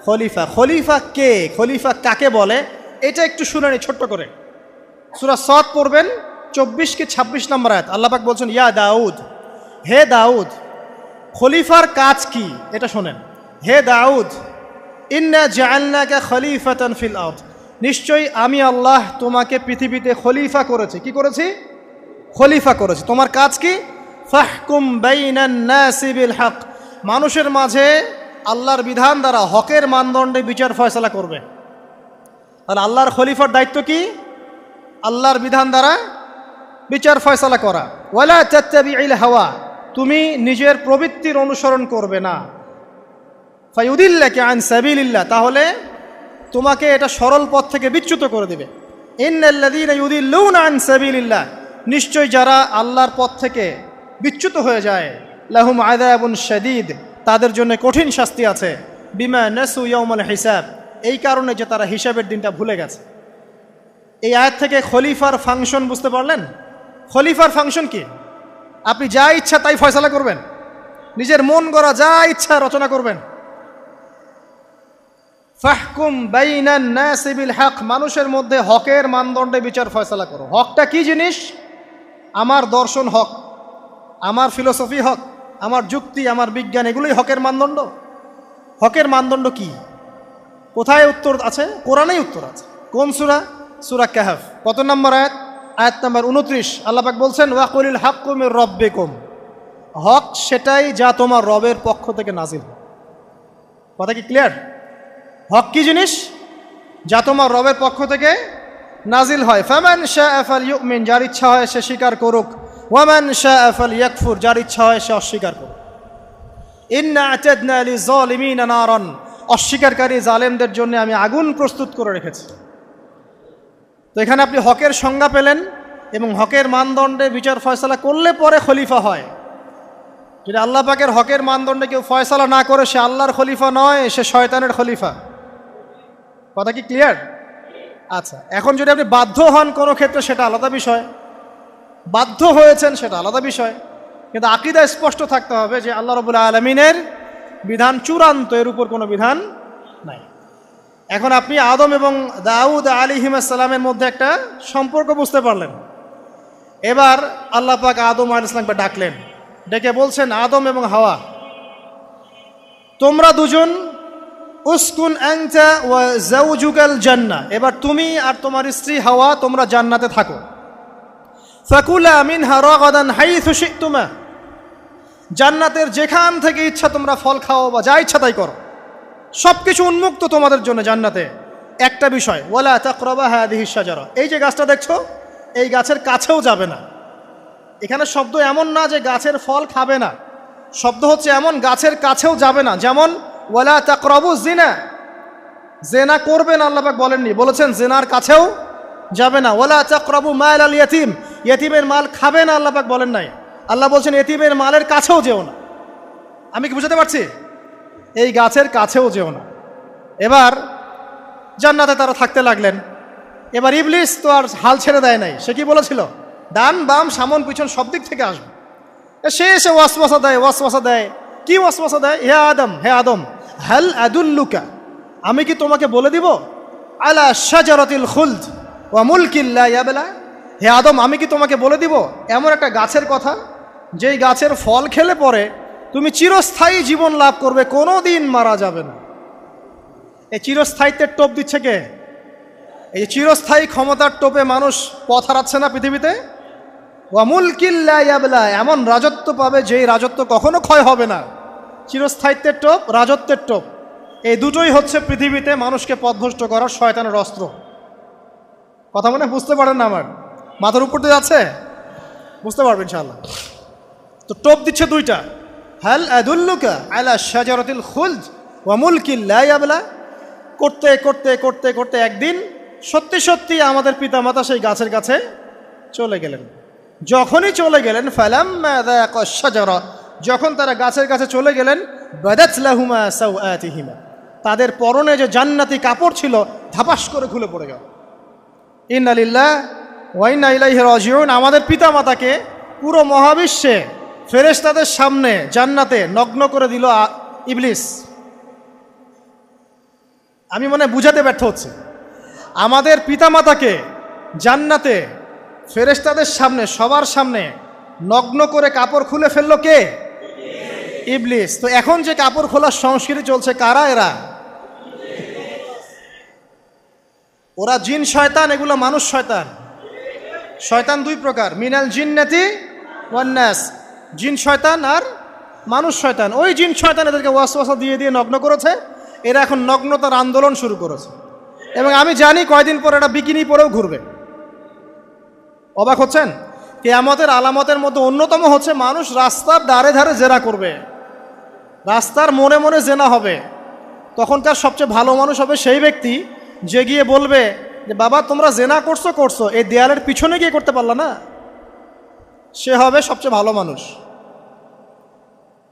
S1: খলিফা। খলিফা কে? খলিফা কাকে বলে? এটা একটু শুনে নি ছোট্ট করে। সূরা সদ পড়বেন 24 কি 26 নম্বর আয়াত। আল্লাহ পাক বলছেন, ইয়া দাউদ, হে দাউদ, খলিফার কাজ কি এটা শোনেন। হে দাউদ, ইন্না জাআলনাকা খলিফাতান ফিল আরদ, নিশ্চয়ই আমি আল্লাহ তোমাকে পৃথিবীতে খলিফা করেছি। কি করেছি? খলিফা করেছি। তোমার কাজ কি? ফাহকুম বাইনান নাসি বিল হক, মানুষের মাঝে আল্লাহর বিধান দ্বারা হকের মানদণ্ডে বিচার ফয়সালা করবে। তাহলে আল্লাহর খলিফার দায়িত্ব কি? আল্লাহর বিধান দ্বারা বিচার ফয়সালা করা। ওয়ালা তাত্তাবিল হাওয়া, তুমি নিজের প্রবৃত্তির অনুসরণ করবে না। ফায়ুদিল্লাকা আন সাবিলিল্লাহ, তাহলে তোমাকে এটা সরল পথ থেকে বিচ্যুত করে দেবে। ইন্নাল্লাযীনা ইউদিল্লুনা আন সাবিলিল্লাহ, নিশ্চয় যারা আল্লাহর পথ থেকে বিচ্যুত হয়ে যায়, লাহুম আযাবুন শাদীদ, তাদের জন্য কঠিন শাস্তি আছে। বিমা নাসু ইয়াউমাল হিসাব, এই কারণে যে তারা হিসাবের দিনটা ভুলে গেছে। এই আয়াত থেকে খলিফার ফাংশন বুঝতে পারলেন? খলিফার ফাংশন কি? আপনি যা ইচ্ছা তাই ফয়সালা করবেন, নিজের মন গড়া যা ইচ্ছা রচনা করবেন। ফাহকুম বাইনান নাসি বিল হক, মানুষের মধ্যে হকের মানদণ্ডে বিচার ফয়সালা করো। হকটা কি জিনিস? আমার দর্শন হক, আমার ফিলোসফি হক, আমার যুক্তি, আমার বিজ্ঞান, এগুলোই হকের মানদণ্ড। হকের মানদণ্ড কি? কোথায় উত্তর আছে? কোরআনেই উত্তর আছে। কোন সূরা? সূরা কাহফ। কত নম্বর আয়াত? আয়াত নম্বর 29। আল্লাহ পাক বলছেন, ওয়াকুলিল হাক্কু মির রাব্বিকুম, হক সেটাই যা তোমার রবের পক্ষ থেকে নাজিল। কথা কি ক্লিয়ার? হক কি জিনিস? যা তোমার রবের পক্ষ থেকে নাজিল হয়। ফামান শাআ ফালইউমিন, যার ইচ্ছা হয় সে স্বীকার করুক। ওয়ামান শাআ ফালইয়াকফুর, যার ইচ্ছা হয় সে অস্বীকার করুক। ইন্না আ'তাদনা লিযালিমিনা নারান, অস্বীকারী জালেমদের জন্য আমি আগুন প্রস্তুত করে রেখেছি। তো এখানে আপনি হকের সংজ্ঞা পেলেন এবং হকের মানদণ্ডে বিচার ফয়সালা করলে পরে খলিফা হয়। যদি আল্লাহ পাকের হকের মানদণ্ডে কেউ ফয়সালা না করে, সে আল্লাহর খলিফা নয়, সে শয়তানের খলিফা। কথা কি ক্লিয়ার? আচ্ছা, এখন যদি আপনি বাধ্য হন কোনো ক্ষেত্রে সেটা আলাদা বিষয়, বাধ্য হয়েছেন সেটা আলাদা বিষয়, কিন্তু আকীদা স্পষ্ট থাকতে হবে যে আল্লাহ রাব্বুল আলামিনের বিধান চূড়ান্ত, এর উপর কোনো বিধান নাই। এখন আপনি আদম এবং দাউদ আলাইহিস সালামের মধ্যে একটা সম্পর্ক বুঝতে পারলেন। এবার আল্লাহ পাক আদম আলাইহিস সালামকে ডাকলেন, ডেকে বলছেন, আদম এবং হাওয়া, তোমরা দুজন উসকুন আনতা ওয়া যাওজুকাল জান্নাহ, এবার তুমি আর তোমার স্ত্রী হাওয়া তোমরা জান্নাতে থাকো। ফাকুলা মিনহা রাগাদান হাইথু শি'তুমা, জান্নাতের যেখান থেকে ইচ্ছা তোমরা ফল খাও বা যা ইচ্ছা তাই করো, সব কিছু উন্মুক্ত তোমাদের জন্য জান্নাতে। একটা বিষয়, ওয়ালা তাকরাবা হাদিহিশ শাজারা, এই যে গাছটা দেখছো এই গাছের কাছেও যাবে না। এখানে শব্দ এমন না যে গাছের ফল খাবে না, শব্দ হচ্ছে এমন গাছের কাছেও যাবে না। যেমন ওয়ালা তাকরাবু জিনা, জেনা করবে না আল্লাহ পাক বলেননি, বলেছেন জেনার কাছেও যাবে না। ওয়ালা তাকরাবু মাল আল ইয়াতিম, ইয়াতিমের মাল খাবে না আল্লাহ পাক বলেন নাই, আল্লাহ বলছেন ইয়াতিমের মালের কাছেও যেও না। আমি কি বুঝাতে পারছি? এই গাছের কাছেও যেও না। এবার জান্নাতে তারা থাকতে লাগলেন। এবার ইবলিস তো আর হাল ছেড়ে দেয় নাই, সে কি বলেছিল? ডান বাম সামন পিছন সব দিক থেকে আসবে। সে এসে ওয়াসওয়াসা দেয়। কি ওয়াসওয়াসা দেয়? হে আদম, হাল আদুল্লুকা, আমি কি তোমাকে বলে দিব, আলা শাজারাতিল খুলদ ওয়া মুলকিন লা ইয়াবলা, হে আদম, আমি কি তোমাকে বলে দিব এমন একটা গাছের কথা, যেই গাছের ফল খেলে পরে তুমি চিরস্থায়ী জীবন লাভ করবে, কোনো দিন মারা যাবে না। এই চিরস্থায়িত্বের টোপ দিচ্ছে কে? এই চিরস্থায়ী ক্ষমতার টোপে মানুষ পথ হারাচ্ছে না পৃথিবীতে। ওয়া মুলকিন লা ইয়াবলা, এমন রাজত্ব পাবে যেই রাজত্ব কখনো ক্ষয় হবে না। চিরস্থায়িত্বের টোপ, রাজত্বের টোপ, এই দুটোই হচ্ছে পৃথিবীতে মানুষকে পথভ্রষ্ট করার শয়তানের অস্ত্র। কথা মনে বুঝতে পারেন না? আমার মাথার উপর দিয়ে যাচ্ছে, বুঝতে পারবেন ইনশাআল্লাহ। তো টোপ দিচ্ছে দুইটা, হাল আদুল্লুকা আলা শাজারাতিল খুলদ ওয়া মুলকিন লা ইয়াবলা। করতে করতে করতে করতে একদিন সত্যি সত্যি আমাদের পিতামাতা সেই গাছের কাছে চলে গেলেন। যখনই চলে গেলেন, ফালাম্মা যাকা শাজারা, যখন তারা গাছের কাছে চলে গেলেন, বাদাত লাহুমা সাওআতিহিমা, তাদের পরনে যে জান্নাতি কাপড় ছিল ধাপাস করে খুলে পড়ে গেল। ইন্না লিল্লাহি ওয়া ইন্না ইলাইহি রাজিউন। আমাদের পিতামাতাকে পুরো মহাবিশ্বে ফেরেশতাদের সামনে জান্নাতে নগ্ন করে দিল ইবলিস। আমি মনে বুঝাতে ব্যর্থ হচ্ছে। আমাদের পিতামাতাকে জান্নাতে ফেরেশতাদের সামনে, সবার সামনে নগ্ন করে কাপড় খুলে ফেললো কে? ইবলিস। তো এখন যে কাপড় খোলার সংস্কৃতি চলছে, কারা এরা? ওরা জিন শয়তান, এগুলো মানুষ শয়তান। শয়তান দুই প্রকার, মিনাল জিন্নাতি ওয়ান নাস, জিন শয়তান আর মানুষ শয়তান। ওই জিন শয়তান এদেরকে ওয়াসওয়াসা দিয়ে দিয়ে নগ্ন করেছে। এরা এখন নগ্নতার আন্দোলন শুরু করেছে, এবং আমি জানি কয়দিন পর এটা বিকিনি পরেও ঘুরবে। অবাক হচ্ছেন? কিয়ামতের আলামতের মধ্যে অন্যতম হচ্ছে মানুষ রাস্তার ধারে ধারে জেনা করবে, রাস্তার মোড়ে মোড়ে জেনা হবে। তখনকার সবচেয়ে ভালো মানুষ হবে সেই ব্যক্তি যে গিয়ে বলবে যে বাবা তোমরা জেনা করছো করছো, এই দেয়ালের পিছনে গিয়ে করতে পারলা না। সে হবে সবচেয়ে ভালো মানুষ।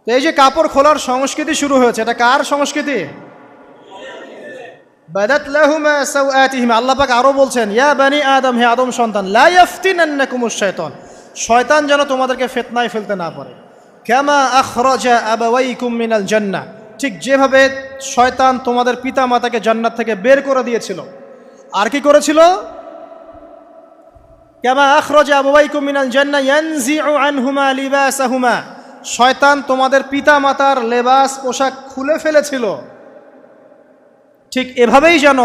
S1: তো এই যে কাপড় খোলার সংস্কৃতি শুরু হয়েছে, এটা কার সংস্কৃতি? বাদাত লাহুমা সাওআতিহিমা। আল্লাহ পাক আরো বলছেন, ইয়া বানি আদম, হে আদম সন্তান, লা ইয়াফতিনান্নাকুমুশ শাইতান, শয়তান যেন তোমাদেরকে ফিতনায় ফেলতে না পারে। কামা আখরাজা আবাওয়াইকুম মিনাল জান্নাহ, ঠিক যেভাবে শয়তান তোমাদের পিতা মাতাকে জান্নাত থেকে বের করে দিয়েছিল। আর কি করেছিল? কামা আখরাজা আবাওয়াইকুম মিনাল জান্নাহ ইয়ানজিউ আনহুমা লিবাসাহুমা, শয়তান তোমাদের পিতা মাতার লেবাস পোশাক খুলে ফেলেছিল। ঠিক এভাবেই যেন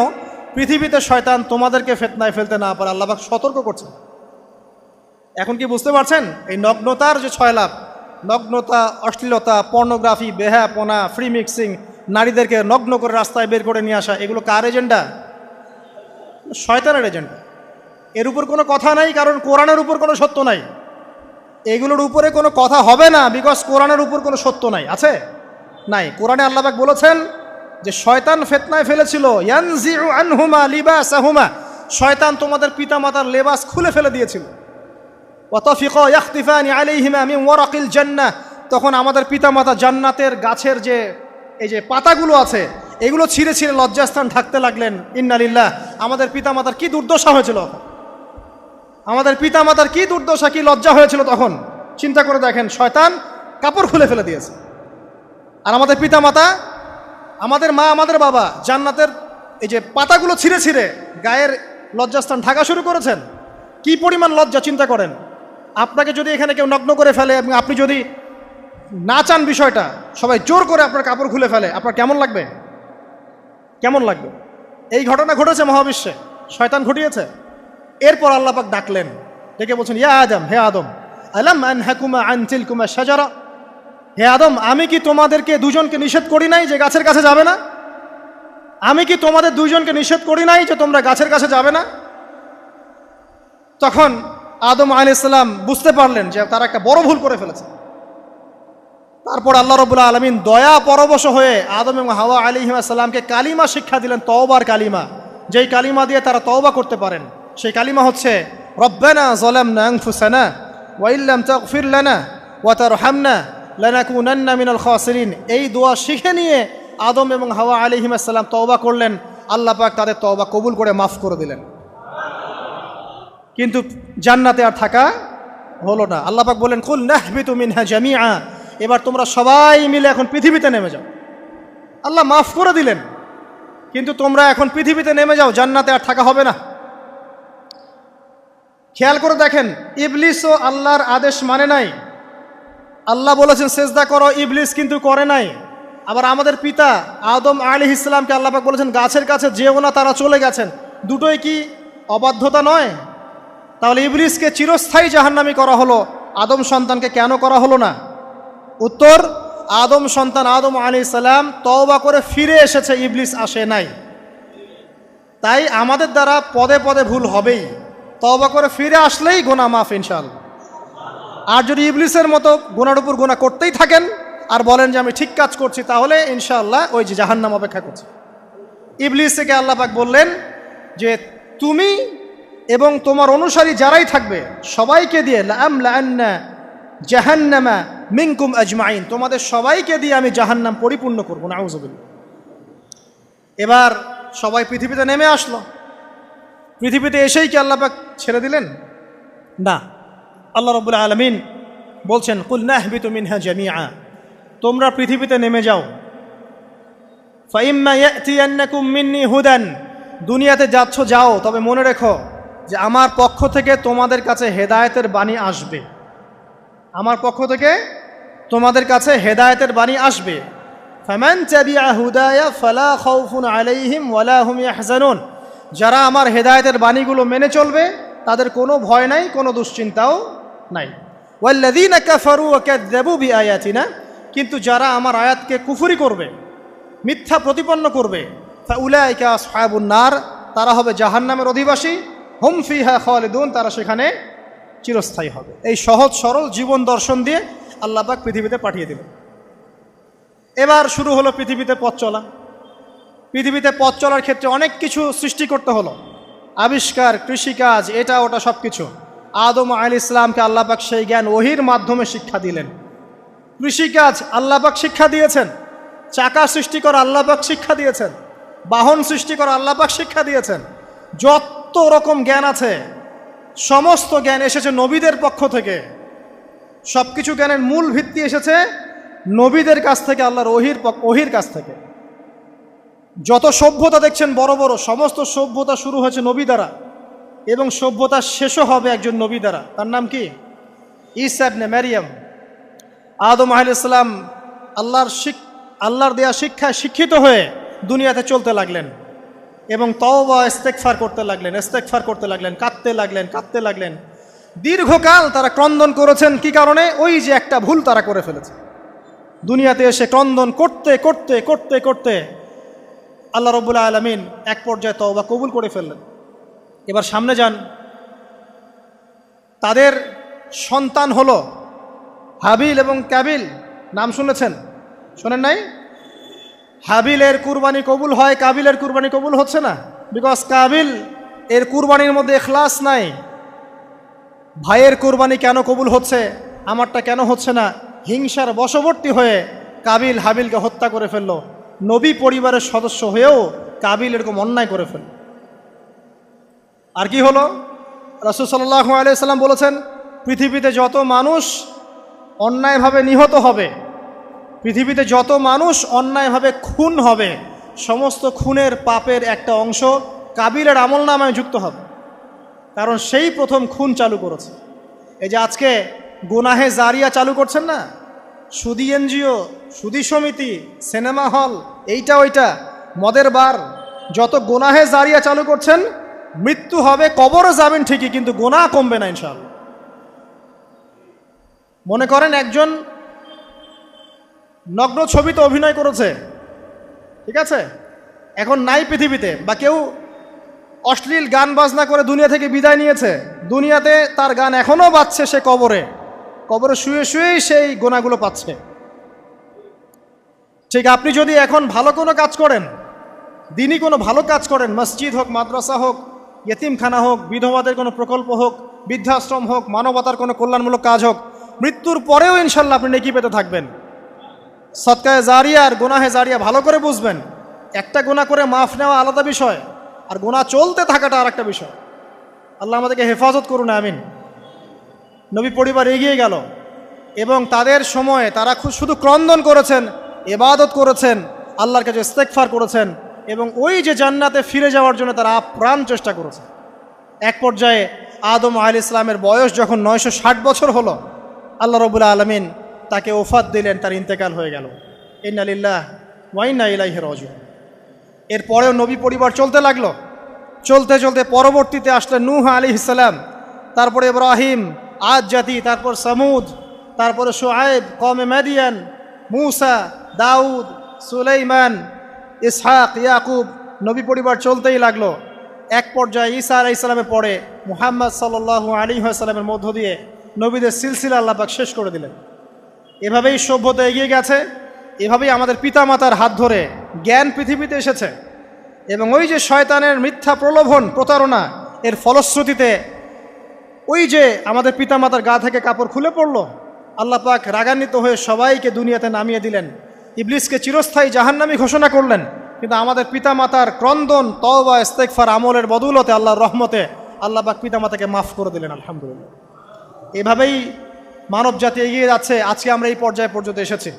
S1: পৃথিবীতে শয়তান তোমাদেরকে ফিতনায় ফেলতে না পারে, আল্লাহ পাক সতর্ক করছেন। এখন কি বুঝতে পারছেন? এই নগ্নতার যে 6 লাভ, নগ্নতা, অশ্লীলতা, পর্নোগ্রাফি, বেহায়াপনা, ফ্রি মিক্সিং, নারীদেরকে নগ্ন করে রাস্তায় বের করে নিয়ে আসা, এগুলো কার এজেন্ডা? শয়তানের এজেন্ডা। এর উপর কোনো কথা নাই, কারণ কোরআনের উপর কোনো সত্য নাই। এগুলোর উপরে কোনো কথা হবে না, বিকজ কোরআনের উপর কোনো সত্য নাই। আছে? নাই। কোরআনে আল্লাহ পাক বলেছেন যে শয়তান ফিতনায় ফেলেছিল, ইয়ানজিউ আনহুমা লিবাসাহুমা, শয়তান তোমাদের পিতামাতার লেবাস খুলে ফেলে দিয়েছিল। ওয়া তাফিকা ইয়াখতিফানি আলাইহিমা মিন ওয়ারাকিল জান্নাহ, তখন আমাদের পিতামাতা জান্নাতের গাছের যে এই যে পাতাগুলো আছে এগুলো ছিঁড়ে ছিঁড়ে লজ্জাস্থান ঢাকতে লাগলেন। ইন্না লিল্লাহ। আমাদের পিতামাতার কি দুর্দশা হয়েছিল, আমাদের পিতামাতার কি দুর্দশা, কি লজ্জা হয়েছিল তখন। চিন্তা করে দেখেন, শয়তান কাপড় খুলে ফেলে দিয়েছে, আর আমাদের পিতামাতা, আমাদের মা, আমাদের বাবা জান্নাতের এই যে পাতাগুলো ছিঁড়ে ছিঁড়ে গায়ের লজ্জাস্থান ঢাকা শুরু করেছেন। কি পরিমাণ লজ্জা চিন্তা করেন। আপনাকে যদি এখানে কেউ নগ্ন করে ফেলে এবং আপনি যদি না চান বিষয়টা, সবাই জোর করে আপনার কাপড় খুলে ফেলে, আপনার কেমন লাগবে? কেমন লাগবে? এই ঘটনা ঘটেছে মহাবিশ্বে, শয়তান ঘটিয়েছে। এরপর আল্লাহ পাক ডাকলেন, ডেকে বলছেন, ইয়া আদম, হে আদম, আলাম আনহাকুমা আন তিলকুমা শাজারা, হে আদম, আমি কি তোমাদেরকে দুজনকে নিষেধ করি নাই যে গাছের কাছে যাবে না? আমি কি তোমাদের দুইজনকে নিষেধ করি নাই যে তোমরা গাছের কাছে যাবে না? তখন আদম আলাইহিস সালাম বুঝতে পারলেন যে তারা একটা বড় ভুল করে ফেলেছে। তারপর আল্লাহ রাব্বুল আলামিন দয়া পরবশ হয়ে আদম এবং হাওয়া আলাইহিস সালামকে কালিমা শিক্ষা দিলেন, তওবার কালিমা, যেই কালিমা দিয়ে তারা তওবা করতে পারেন। সেই কালিমা হচ্ছে রব্বানা যালামনা আনফুসানা ওয়া ইল্লাম তাগফির লানা ওয়া তারহামনা লানাকুনান্না মিনাল খাসিরিন। এই দোয়া শিখে নিয়ে আদম এবং হাওয়া আলাইহিস সালাম তওবা করলেন। আল্লাহ পাক তাদের তওবা কবুল করে মাফ করে দিলেন। কিন্তু জান্নাতে আর থাকা হলো না। আল্লাহ পাক বলেন, কুল নাহবিতু মিনহা জামিআ, এবার তোমরা সবাই মিলে এখন পৃথিবীতে নেমে যাও। আল্লাহ মাফ করে দিলেন, কিন্তু তোমরা এখন পৃথিবীতে নেমে যাও, জান্নাতে আর থাকা হবে না। খেয়াল করে দেখেন, ইবলিসও আল্লাহর আদেশ মানে নাই। আল্লাহ বলেছেন সেজদা করো, ইবলিস কিন্তু করে নাই। আবার আমাদের পিতা আদম আলাইহিস সালামকে আল্লাহ পাক বলেছেন গাছের কাছে যেও না, তারা চলে গেছেন। দুটোই কি অবাধ্যতা নয়? তাহলে ইবলিসকে চিরস্থায়ী জাহান্নামী করা হলো, আদম সন্তানকে কেন করা হলো না? উত্তর, আদম সন্তান আদম আলাইহিস সালাম তওবা করে ফিরে এসেছে, ইবলিস আসে নাই। তাই আমাদের দ্বারা পদে পদে ভুল হবেই, তওবা করে ফিরে আসলেই গুনাহ মাফ ইনশাআল্লাহ। আর যদি ইবলিসের মতো গুনার উপর গুনাহ করতেই থাকেন আর বলেন যে আমি ঠিক কাজ করছি, তাহলে ইনশাআল্লাহ ওই যে জাহান্নাম অপেক্ষা করছে। ইবলিসকে আল্লাহ পাক বললেন যে তুমি এবং তোমার অনুসারী যারাই থাকবে সবাইকে দিয়ে লাআমলাআন্না জাহান্নামা মিনকুম আজমাইন, তোমাদের সবাইকে দিয়ে আমি জাহান্নাম পরিপূর্ণ করব, নাউযুবিল্লাহ। এবার সবাই পৃথিবীতে নেমে আসলো। পৃথিবীতে এসেই কি আল্লাহ পাক ছেড়ে দিলেন? না। আল্লাহ রাব্বুল আলামিন বলছেন কুল নাহবিতু মিনহা জামিআ, তোমরা পৃথিবীতে নেমে যাও। ফাইম্মা ইয়াতিয়ান্নাকুম মিন্নি হুদান, দুনিয়াতে যাচ্ছ যাও, তবে মনে রেখো যে আমার পক্ষ থেকে তোমাদের কাছে হেদায়েতের বাণী আসবে। আমার পক্ষ থেকে তোমাদের কাছে হেদায়েতের বাণী আসবে। ফামান তাবিআ হুদায়া ফালা খাউফুন আলাইহিম ওয়ালা হুম ইয়াহজানুন, যারা আমার হেদায়েতের বাণীগুলো মেনে চলবে তাদের কোনো ভয় নাই, কোনো দুশ্চিন্তাও নাই। ওয়াল্লাযীনা কাফারু ওয়া কাযযাবু বিআয়াতিনা, কিন্তু যারা আমার আয়াতকে কুফরি করবে, মিথ্যা প্রতিপন্ন করবে, ফাউলাইকা আসহাবুন নার, তারা হবে জাহান্নামের অধিবাসী। হুম ফিহা খালিদুন, তারা সেখানে চিরস্থায়ী হবে। এই সহজ সরল জীবন দর্শন দিয়ে আল্লাহ পাক পৃথিবীতে পাঠিয়ে দিলেন। এবার শুরু হলো পৃথিবীতে পথ চলা। পৃথিবীতে পথ চলার ক্ষেত্রে অনেক কিছু সৃষ্টি করতে হলো, আবিষ্কার, কৃষিকাজ, এটা ওটা সব কিছু। আদম আলাইহিস সালামকে আল্লাহ পাক সেই জ্ঞান ওহির মাধ্যমে শিক্ষা দিলেন। কৃষিকাজ আল্লাহ পাক শিক্ষা দিয়েছেন, চাকা সৃষ্টি করা আল্লাহ পাক শিক্ষা দিয়েছেন, বাহন সৃষ্টি করা আল্লাহ পাক শিক্ষা দিয়েছেন। যত রকম জ্ঞান আছে সমস্ত জ্ঞান এসেছে নবীদের পক্ষ থেকে। সব কিছু জ্ঞানের মূল ভিত্তি এসেছে নবীদের কাছ থেকে, আল্লাহর ওহির কাছ থেকে। যত সভ্যতা দেখছেন বড় বড়, সমস্ত সভ্যতা শুরু হয়েছে নবী দ্বারা, এবং সভ্যতা শেষও হবে একজন নবী দ্বারা। তার নাম কি? ঈসা ইবনে মারইয়াম। আদম আলাইহিস সালাম আল্লাহর দেয়া শিক্ষায় শিক্ষিত হয়ে দুনিয়াতে চলতে লাগলেন এবং তওবা ইস্তেগফার করতে লাগলেন, কাঁদতে লাগলেন। দীর্ঘকাল তারা ক্রন্দন করেছেন। কি কারণে? ওই যে একটা ভুল তারা করে ফেলেছে। দুনিয়াতে এসে ক্রন্দন করতে করতে করতে করতে আল্লাহ রাব্বুল আলামিন এক পর্যায়ে তওবা কবুল করে ফেললেন। এবার সামনে যান, তাদের সন্তান হলো হাবিল এবং কাবিল। নাম শুনেছেন? শোনেন নাই? হাবিলের কুরবানি কবুল হয়, কাবিলের কুরবানি কবুল হচ্ছে না। বিকজ কাবিল এর কুরবানির মধ্যে ইখলাস নাই। ভাইয়ের কুরবানি কেন কবুল হচ্ছে, আমারটা কেন হচ্ছে না? হিংসার বশবর্তী হয়ে কাবিল হাবিলকে হত্যা করে ফেলল। নবী পরিবারের সদস্য হয়েও কাবিল এরকম অন্যায় করে ফেলল। আর কি হলো? রাসূল সাল্লাল্লাহু আলাইহি সাল্লাম বলেছেন, পৃথিবীতে যত মানুষ অন্যায়ভাবে নিহত হবে, পৃথিবীতে যত মানুষ অন্যায়ভাবে খুন হবে, সমস্ত খুনের পাপের একটা অংশ কাবিলের আমলনামায় যুক্ত হবে। কারণ সেই প্রথম খুন চালু করেছে। এই যে আজকে গুনাহে জারিয়া চালু করছেন না, সুদী এনজিও, সুদী সমিতি, সিনেমা হল, এইটা ওইটা, মদের বার, যত গুনাহে জারিয়া চালু করছেন, মৃত্যু হবে, কবরে যাবেন ঠিকই, কিন্তু গুনাহ কমবে না ইনশাআল্লাহ। মনে করেন একজন নগ্ন ছবিতে অভিনয় করেছে, ঠিক আছে, এখন নাই পৃথিবীতে, বা কেউ অশ্লীল গান বাজনা করে দুনিয়া থেকে বিদায় নিয়েছে, দুনিয়াতে তার গান এখনও বাজছে, সে কবরে শুয়ে শুয়েই সেই গোনাগুলো পাচ্ছে। ঠিক আপনি যদি এখন ভালো কোনো কাজ করেন, দিনই কোনো ভালো কাজ করেন, মসজিদ হোক, মাদ্রাসা হোক, ইয়েতিমখানা হোক, বিধবাদের কোনো প্রকল্প হোক, বৃদ্ধাশ্রম হোক, মানবতার কোনো কল্যাণমূলক কাজ হোক, মৃত্যুর পরেও ইনশাল্লাহ আপনি নেকি পেতে থাকবেন। সদকায়ে জারিয়া আর গুনাহে জারিয়া ভালো করে বুঝবেন। একটা গুনাহ করে মাফ নেওয়া আলাদা বিষয়, আর গুনাহ চলতে থাকাটা আর একটা বিষয়। আল্লাহ আমাদেরকে হেফাজত করুন, আমিন। নবী পরিবার এগিয়ে গেল এবং তাদের সময়ে তারা শুধু ক্রন্দন করেছেন, ইবাদত করেছেন, আল্লাহর কাছে ইস্তেগফার করেছেন এবং ওই যে জান্নাতে ফিরে যাওয়ার জন্য তারা আপ্রাণ চেষ্টা করেছে। এক পর্যায়ে আদম আলাইহিস সালামের বয়স যখন 960 বছর হলো, আল্লাহ রাব্বুল আলামিন তাকে ওফাত দিলেন, তার ইন্তেকাল হয়ে গেল। ইন্না লিল্লাহি ওয়া ইন্না ইলাইহি রাজিউন। এরপরেও নবী পরিবার চলতে লাগলো, চলতে চলতে পরবর্তীতে আসলেন নূহ আলাইহিস সালাম, তারপরে ইব্রাহিম, আদ জাতি, তারপর সামুদ, তারপরে শুআয়ব, কওমে মাদিয়ান, মূসা, দাউদ, সুলাইমান, ইসহাক, ইয়াকুব। নবী পরিবার চলতেই লাগলো। এক পর্যায়ে ঈসা আলাইহিস সালামের পরে মুহাম্মদ সাল্লাল্লাহু আলাইহি ওয়াসাল্লামের মধ্য দিয়ে নবীদের সিলসিলা আল্লাহ পাক শেষ করে দিলেন। এভাবেই সভ্যতা এগিয়ে গেছে, এভাবেই আমাদের পিতামাতার হাত ধরে জ্ঞান পৃথিবীতে এসেছে। এবং ওই যে শয়তানের মিথ্যা প্রলোভন, প্রতারণা, এর ফলশ্রুতিতে ওই যে আমাদের পিতামাতার গা থেকে কাপড় খুলে পড়ল, আল্লাহ পাক রাগান্বিত হয়ে সবাইকে দুনিয়াতে নামিয়ে দিলেন, ইবলিসকে চিরস্থায়ী জাহান্নামী ঘোষণা করলেন। কিন্তু আমাদের পিতামাতার ক্রন্দন, তওবা, ইস্তেগফার, আমলের বদৌলতে, আল্লাহর রহমতে আল্লাহ পাক পিতামাতাকে মাফ করে দিলেন, আলহামদুলিল্লাহ। এভাবেই মানব জাতি এগিয়ে যাচ্ছে। আজকে আমরা এই পর্যায়ে পর্যন্ত এসেছি।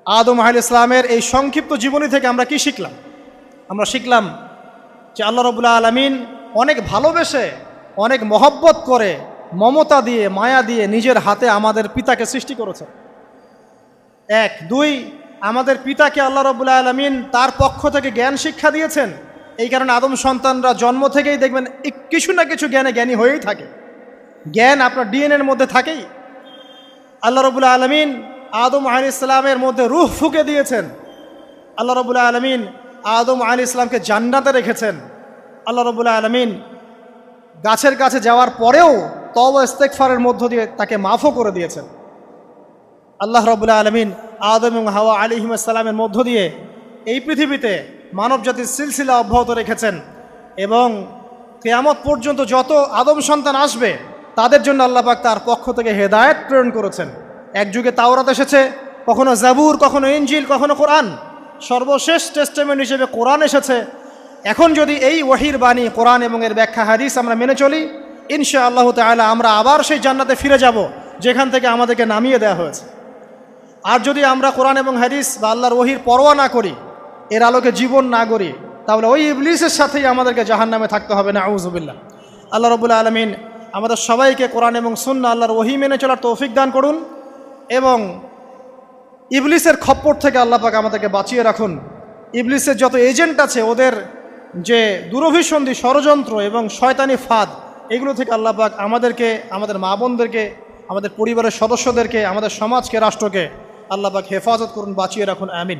S1: আদম আলাইহিস সালামের এই সংক্ষিপ্ত জীবনী থেকে আমরা কি শিখলাম? আমরা শিখলাম যে আল্লাহ রাব্বুল আলামিন অনেক ভালোবেসে, অনেক মহব্বত করে, মমতা দিয়ে, মায়া দিয়ে নিজের হাতে আমাদের পিতাকে সৃষ্টি করেছেন। এক। দুই, আমাদের পিতাকে আল্লাহ রাব্বুল আলামিন তার পক্ষ থেকে জ্ঞান শিক্ষা দিয়েছেন। এই কারণে আদম সন্তানরা জন্ম থেকেই দেখবেন কিছু না কিছু জ্ঞানী হয়েই থাকে। জ্ঞান আপনার ডিএনএর মধ্যে থাকেই। আল্লাহ রাব্বুল আলামিন আদম আলাইহিস সালামের মধ্যে রূহ ফুঁকে দিয়েছেন। আল্লাহ রাব্বুল আলামিন আদম আলাইহিস সালামকে জান্নাতে রেখেছেন। আল্লাহ রাব্বুল আলামিন গাছের কাছে যাওয়ার পরেও তওবা ইস্তেগফারের মধ্য দিয়ে তাকে মাফও করে দিয়েছেন। আল্লাহ রাব্বুল আলামিন আদম এবং হাওয়া আলাইহিস সালামের মধ্য দিয়ে এই পৃথিবীতে মানব জাতির সিলসিলা অব্যাহত রেখেছেন। এবং কিয়ামত পর্যন্ত যত আদম সন্তান আসবে তাদের জন্য আল্লাহ পাক তার পক্ষ থেকে হেদায়েত প্রেরণ করেছেন। এক যুগে তাওরাত এসেছে, কখনো জাবুর, কখনো ইনজিল, কখনো কোরআন। সর্বশেষ টেস্টামেন্ট হিসেবে কোরআন এসেছে। এখন যদি এই ওয়াহির বাণী, কোরআন এবং এর ব্যাখ্যা হাদিস আমরা মেনে চলি, ইনশাআল্লাহ তাআলা আমরা আবার সেই জান্নাতে ফিরে যাব যেখান থেকে আমাদেরকে নামিয়ে দেওয়া হয়েছে। আর যদি আমরা কোরআন এবং হাদিস বা আল্লাহর ওয়াহির পরোয়া না করি, এর আলোকে জীবন না গড়ি, তাহলে ওই ইবলিসের সাথেই আমাদেরকে জাহান্নামে থাকতে হবে, নাউযুবিল্লাহ। আল্লাহ রাব্বুল আলামিন আমাদের সবাইকে কোরআন এবং সুন্নাহ, আল্লাহর ওয়াহি মেনে চলার তৌফিক দান করুন এবং ইবলিসের খপ্পর থেকে আল্লাহ পাক আমাদেরকে বাঁচিয়ে রাখুন। ইবলিসের যত এজেন্ট আছে, ওদের যে দুরভিসন্ধি, ষড়যন্ত্র এবং শয়তানি ফাঁদ, এগুলো থেকে আল্লাহ পাক আমাদেরকে, আমাদের মা বোনদেরকে, আমাদের পরিবারের সদস্যদেরকে, আমাদের সমাজকে, রাষ্ট্রকে আল্লাহ পাক হেফাজত করুন, বাঁচিয়ে রাখুন, আমিন।